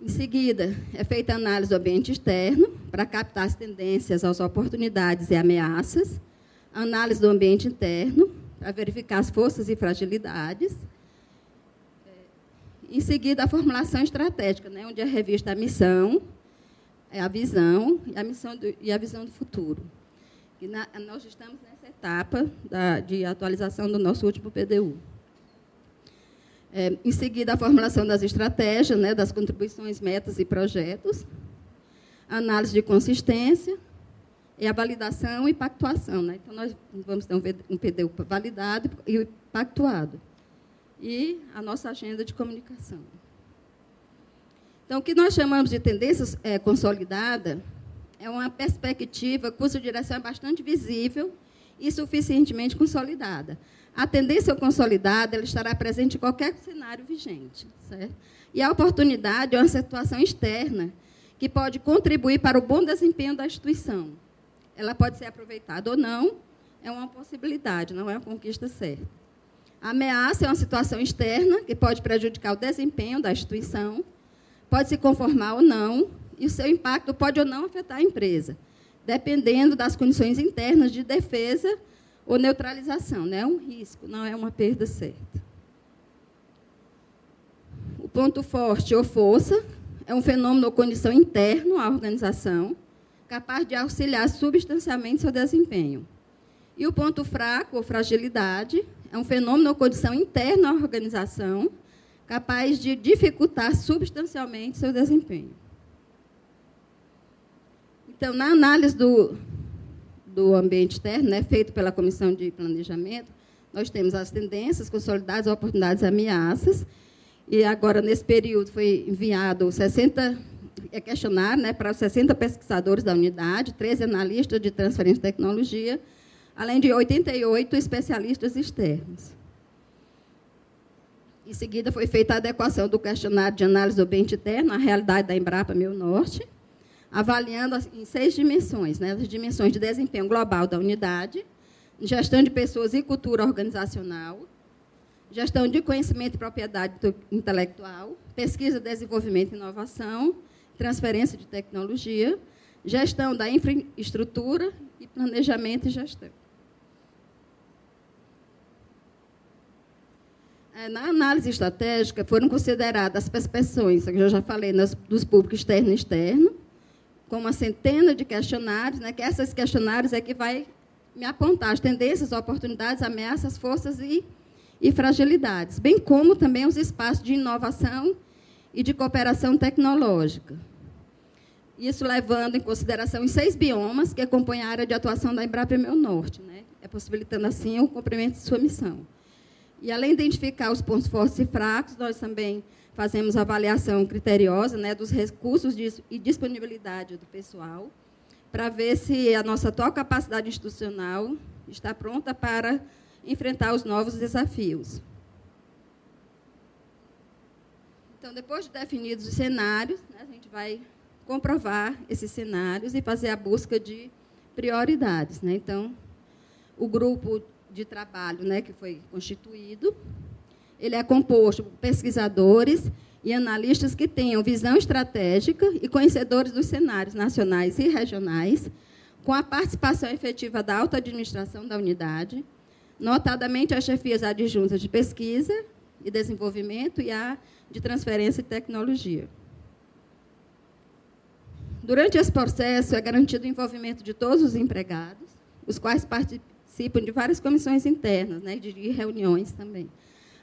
Em seguida, é feita a análise do ambiente externo, para captar as tendências, as oportunidades e ameaças, a análise do ambiente interno, para verificar as forças e fragilidades. Em seguida, a formulação estratégica, né, onde é revista a missão, a visão e a visão do futuro. E nós estamos nessa etapa de atualização do nosso último PDU. Em seguida, a formulação das estratégias, né, das contribuições, metas e projetos, a análise de consistência e a validação e pactuação. Né? Então, nós vamos ter um PDU validado e pactuado. E a nossa agenda de comunicação. Então, o que nós chamamos de tendência consolidada é uma perspectiva cuja direção é bastante visível e suficientemente consolidada. A tendência consolidada ela estará presente em qualquer cenário vigente. Certo? E a oportunidade é uma situação externa que pode contribuir para o bom desempenho da instituição. Ela pode ser aproveitada ou não, é uma possibilidade, não é uma conquista certa. A ameaça é uma situação externa que pode prejudicar o desempenho da instituição, pode se conformar ou não, e o seu impacto pode ou não afetar a empresa, dependendo das condições internas de defesa ou neutralização. Não é um risco, não é uma perda certa. O ponto forte ou força é um fenômeno ou condição interno à organização, capaz de auxiliar substancialmente seu desempenho. E o ponto fraco ou fragilidade é um fenômeno ou condição interna à organização, capaz de dificultar substancialmente seu desempenho. Então, na análise do ambiente externo, né, feito pela Comissão de Planejamento, nós temos as tendências consolidadas, oportunidades e ameaças. E agora, nesse período, foi enviado 60 questionários, né, para os 60 pesquisadores da unidade, 13 analistas de transferência de tecnologia, além de 88 especialistas externos. Em seguida, foi feita a adequação do questionário de análise do ambiente interno à realidade da Embrapa Meu Norte, avaliando em 6 dimensões, né, as dimensões de desempenho global da unidade, gestão de pessoas e cultura organizacional, gestão de conhecimento e propriedade intelectual, pesquisa, desenvolvimento e inovação, transferência de tecnologia, gestão da infraestrutura e planejamento e gestão. Na análise estratégica, foram consideradas as percepções, que eu já falei, dos públicos externo e externo, com uma centena de questionários, né, que esses questionários é que vai me apontar as tendências, oportunidades, ameaças, forças e fragilidades, bem como também os espaços de inovação e de cooperação tecnológica. Isso levando em consideração os 6 biomas que compõem a área de atuação da Embrapa Meu Norte, né, possibilitando, assim, o cumprimento de sua missão. E, além de identificar os pontos fortes e fracos, nós também fazemos avaliação criteriosa, né, dos recursos e disponibilidade do pessoal, para ver se a nossa atual capacidade institucional está pronta para enfrentar os novos desafios. Então, depois de definidos os cenários, né, a gente vai comprovar esses cenários e fazer a busca de prioridades. Né? Então, o grupo de trabalho, né, que foi constituído, ele é composto por pesquisadores e analistas que tenham visão estratégica e conhecedores dos cenários nacionais e regionais, com a participação efetiva da alta administração da unidade, notadamente as chefias adjuntas de pesquisa e desenvolvimento e a de transferência de tecnologia. Durante esse processo, é garantido o envolvimento de todos os empregados, os quais participam de várias comissões internas, né, de reuniões também.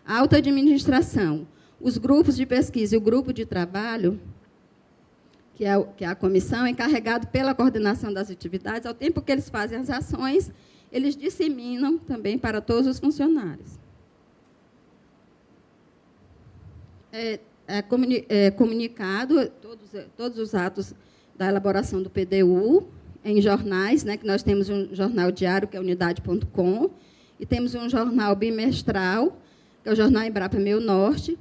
A alta administração, os grupos de pesquisa e o grupo de trabalho, que é a comissão, é encarregado pela coordenação das atividades, ao tempo que eles fazem as ações, eles disseminam também para todos os funcionários. É comunicado todos os atos da elaboração do PDU em jornais, né, que nós temos um jornal diário, que é unidade.com, e temos um jornal bimestral, que é o jornal Embrapa Meu Norte,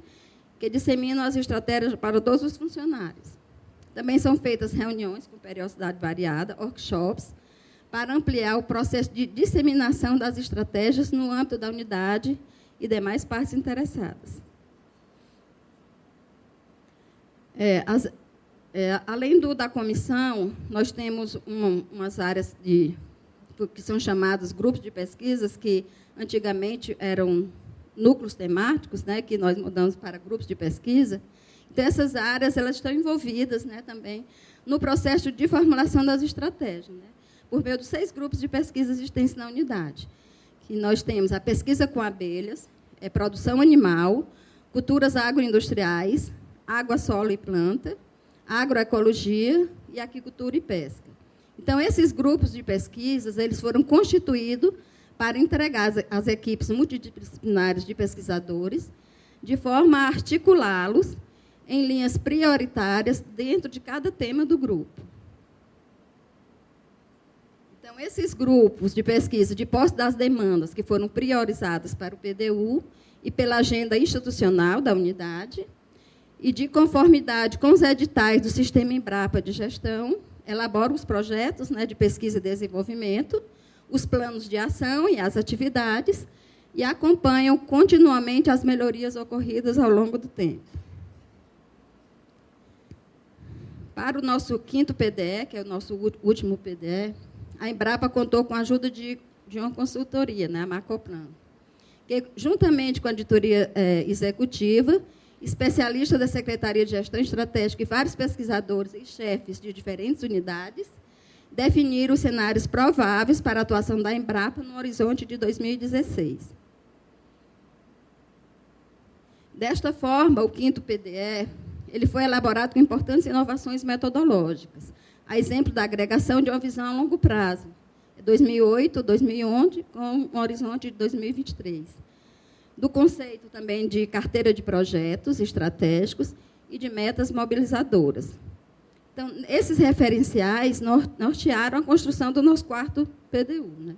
que disseminam as estratégias para todos os funcionários. Também são feitas reuniões com periodicidade variada, workshops, para ampliar o processo de disseminação das estratégias no âmbito da unidade e demais partes interessadas. Além da comissão, nós temos umas áreas que são chamadas grupos de pesquisas, que antigamente eram núcleos temáticos, né, que nós mudamos para grupos de pesquisa. Então, essas áreas elas estão envolvidas, né, também no processo de formulação das estratégias, né, por meio dos 6 grupos de pesquisa existentes na unidade. Que nós temos a pesquisa com abelhas, produção animal, culturas agroindustriais, água, solo e planta, agroecologia e aquicultura e pesca. Então, esses grupos de pesquisas eles foram constituídos para entregar às equipes multidisciplinares de pesquisadores, de forma a articulá-los em linhas prioritárias dentro de cada tema do grupo. Então, esses grupos de pesquisa, de posse das demandas que foram priorizadas para o PDU e pela agenda institucional da unidade, e de conformidade com os editais do Sistema Embrapa de Gestão, elaboram os projetos, né, de pesquisa e desenvolvimento, os planos de ação e as atividades, e acompanham continuamente as melhorias ocorridas ao longo do tempo. Para o nosso 5º PDE, que é o nosso último PDE, a Embrapa contou com a ajuda de uma consultoria, né, a Macoplan, que, juntamente com a editoria executiva, especialistas da Secretaria de Gestão Estratégica e vários pesquisadores e chefes de diferentes unidades, definiram os cenários prováveis para a atuação da Embrapa no horizonte de 2016. Desta forma, o 5º PDE ele foi elaborado com importantes inovações metodológicas, a exemplo da agregação de uma visão a longo prazo, 2008, 2011, com um horizonte de 2023. Do conceito também de carteira de projetos estratégicos e de metas mobilizadoras. Então, esses referenciais nortearam a construção do nosso 4º PDU. Né?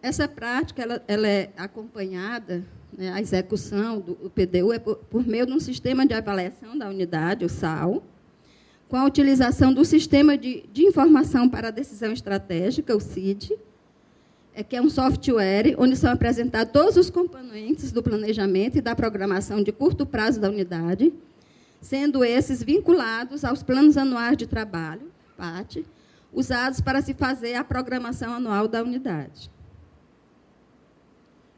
Essa prática ela é acompanhada, né, a execução do PDU é por meio de um sistema de avaliação da unidade, o SAL, com a utilização do Sistema de Informação para a Decisão Estratégica, o CID, que é um software onde são apresentados todos os componentes do planejamento e da programação de curto prazo da unidade, sendo esses vinculados aos planos anuais de trabalho, PAT, usados para se fazer a programação anual da unidade.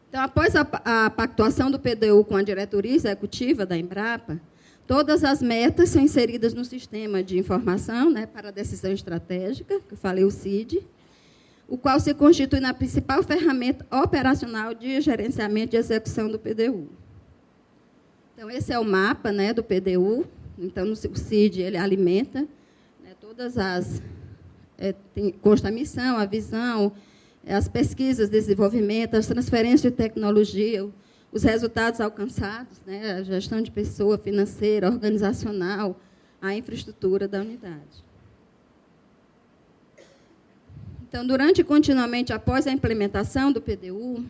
Então, após a pactuação do PDU com a diretoria executiva da Embrapa, todas as metas são inseridas no sistema de informação, né, para a decisão estratégica, que eu falei, o CID, o qual se constitui na principal ferramenta operacional de gerenciamento e execução do PDU. Então, esse é o mapa, né, do PDU. Então, o CID ele alimenta, né, todas as... consta a missão, a visão, as pesquisas, desenvolvimento, as transferências de tecnologia, os resultados alcançados, né, a gestão de pessoa, financeira, organizacional, a infraestrutura da unidade. Então, durante e continuamente após a implementação do PDU,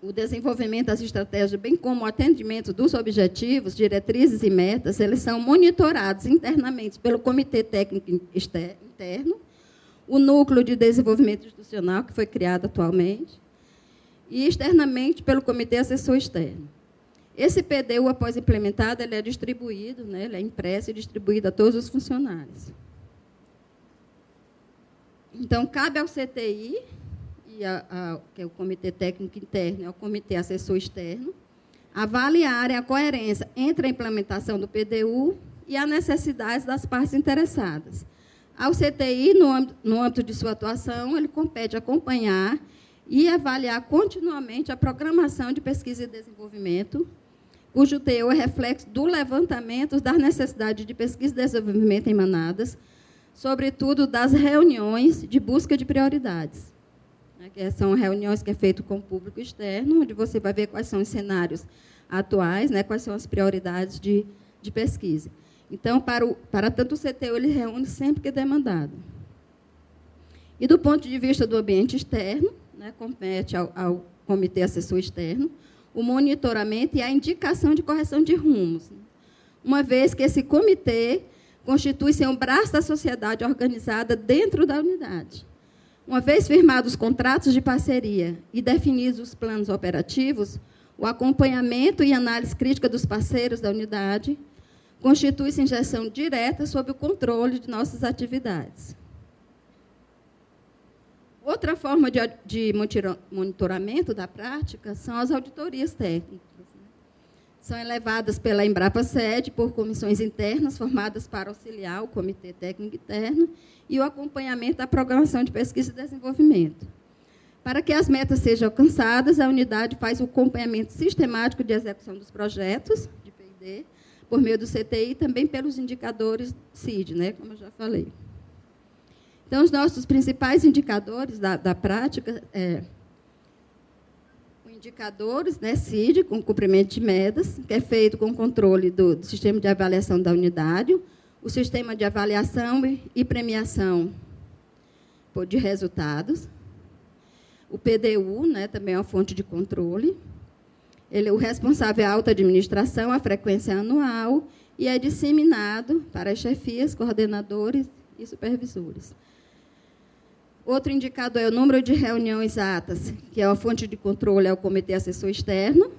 o desenvolvimento das estratégias, bem como o atendimento dos objetivos, diretrizes e metas, eles são monitorados internamente pelo Comitê Técnico Interno, o Núcleo de Desenvolvimento Institucional, que foi criado atualmente, e externamente pelo Comitê Assessor Externo. Esse PDU, após implementado, ele é distribuído, né, ele é impresso e distribuído a todos os funcionários. Então, cabe ao CTI, que é o Comitê Técnico Interno, e ao Comitê Assessor Externo, avaliarem a coerência entre a implementação do PDU e as necessidades das partes interessadas. Ao CTI, no âmbito de sua atuação, ele compete acompanhar e avaliar continuamente a programação de pesquisa e desenvolvimento, cujo teor é reflexo do levantamento das necessidades de pesquisa e desenvolvimento emanadas, sobretudo das reuniões de busca de prioridades, né, que são reuniões que é feito com o público externo, onde você vai ver quais são os cenários atuais, né, quais são as prioridades de pesquisa. Então, para tanto o CTU, ele reúne sempre que demandado. E, do ponto de vista do ambiente externo, né, compete ao Comitê Assessor Externo o monitoramento e a indicação de correção de rumos, uma vez que esse comitê constitui-se um braço da sociedade organizada dentro da unidade. Uma vez firmados os contratos de parceria e definidos os planos operativos, O acompanhamento e análise crítica dos parceiros da unidade constitui-se em gestão direta sob o controle de nossas atividades. Outra forma de monitoramento da prática são as auditorias técnicas. São elevadas pela Embrapa-Sede por comissões internas formadas para auxiliar o Comitê Técnico Interno e o acompanhamento da programação de pesquisa e desenvolvimento. Para que as metas sejam alcançadas, a unidade faz o acompanhamento sistemático de execução dos projetos de P&D, por meio do CTI e também pelos indicadores CID, né, como eu já falei. Então, os nossos principais indicadores da prática indicadores, né, CID, com cumprimento de metas, que é feito com controle do sistema de avaliação da unidade, o sistema de avaliação e premiação de resultados, o PDU, né, também é uma fonte de controle, o responsável é a alta administração, a frequência anual, e é disseminado para as chefias, coordenadores e supervisores. Outro indicador é o número de reuniões atas, que é uma fonte de controle, é o Comitê Assessor Externo.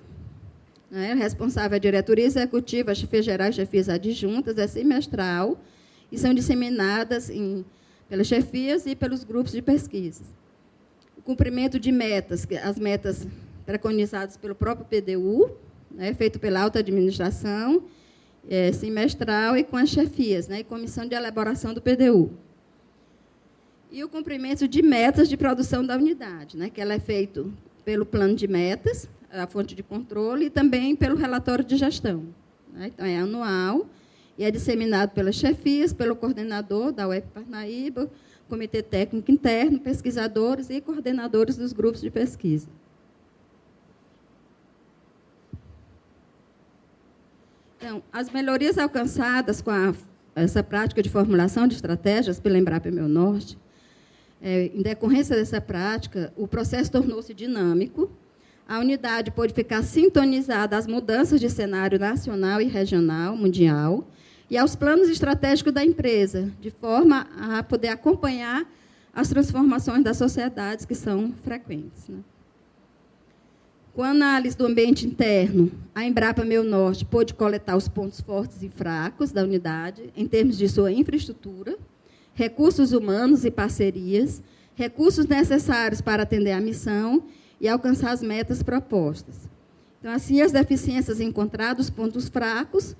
Né? O responsável é a diretoria executiva, as chefias gerais, chefias adjuntas, é semestral, e são disseminadas pelas chefias e pelos grupos de pesquisa. O cumprimento de metas, as metas preconizadas pelo próprio PDU, né, feito pela alta administração, semestral e com as chefias, né, e comissão de elaboração do PDU. E o cumprimento de metas de produção da unidade, né, que ela é feito pelo plano de metas, a fonte de controle, e também pelo relatório de gestão. Né, então, é anual e é disseminado pelas chefias, pelo coordenador da UEP Parnaíba, Comitê Técnico Interno, pesquisadores e coordenadores dos grupos de pesquisa. Então, as melhorias alcançadas com essa prática de formulação de estratégias pela Embrapa Meu Norte, em decorrência dessa prática, o processo tornou-se dinâmico, a unidade pôde ficar sintonizada às mudanças de cenário nacional e regional, mundial, e aos planos estratégicos da empresa, de forma a poder acompanhar as transformações das sociedades que são frequentes. Né? Com a análise do ambiente interno, a Embrapa Meu Norte pôde coletar os pontos fortes e fracos da unidade, em termos de sua infraestrutura, recursos humanos e parcerias, recursos necessários para atender à missão e alcançar as metas propostas. Então, assim, as deficiências encontradas, os pontos fracos,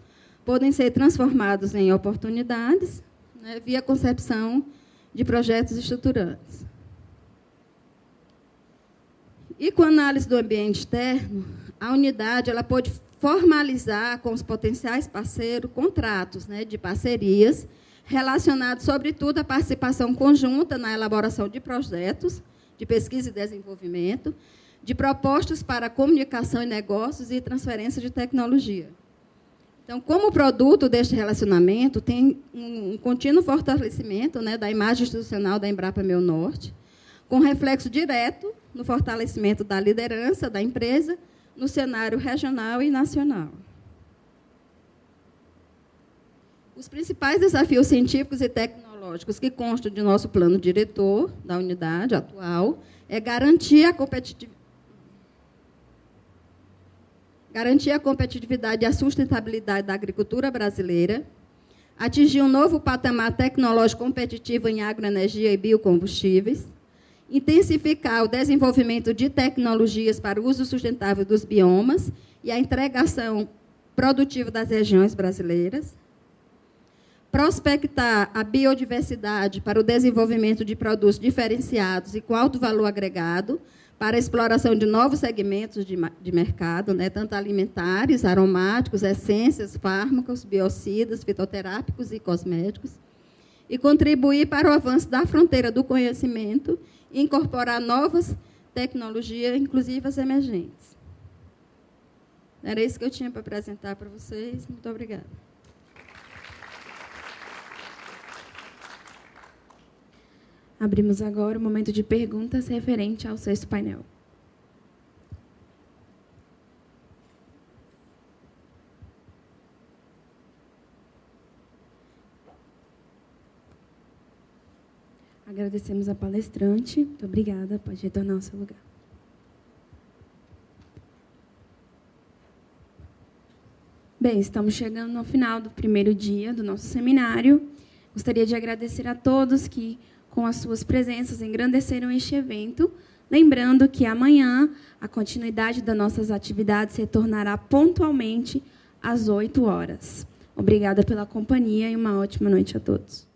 podem ser transformados em oportunidades, né, via concepção de projetos estruturantes. E com a análise do ambiente externo, a unidade ela pode formalizar com os potenciais parceiros contratos, né, de parcerias relacionados, sobretudo, à participação conjunta na elaboração de projetos de pesquisa e desenvolvimento, de propostas para comunicação e negócios e transferência de tecnologia. Então, como produto deste relacionamento, tem um contínuo fortalecimento, né, da imagem institucional da Embrapa Meu Norte, com reflexo direto no fortalecimento da liderança da empresa no cenário regional e nacional. Os principais desafios científicos e tecnológicos que constam de nosso plano diretor da unidade atual é garantir a competitividade e a sustentabilidade da agricultura brasileira, atingir um novo patamar tecnológico competitivo em agroenergia e biocombustíveis, intensificar o desenvolvimento de tecnologias para o uso sustentável dos biomas e a integração produtiva das regiões brasileiras, prospectar a biodiversidade para o desenvolvimento de produtos diferenciados e com alto valor agregado, para a exploração de novos segmentos de mercado, né, tanto alimentares, aromáticos, essências, fármacos, biocidas, fitoterápicos e cosméticos, e contribuir para o avanço da fronteira do conhecimento e incorporar novas tecnologias, inclusive as emergentes. Era isso que eu tinha para apresentar para vocês. Muito obrigada. Abrimos agora o momento de perguntas referente ao sexto painel. Agradecemos a palestrante. Muito obrigada. Pode retornar ao seu lugar. Bem, estamos chegando ao final do primeiro dia do nosso seminário. Gostaria de agradecer a todos que, com as suas presenças, engrandeceram este evento. Lembrando que amanhã a continuidade das nossas atividades se retornará pontualmente às 8 horas. Obrigada pela companhia e uma ótima noite a todos.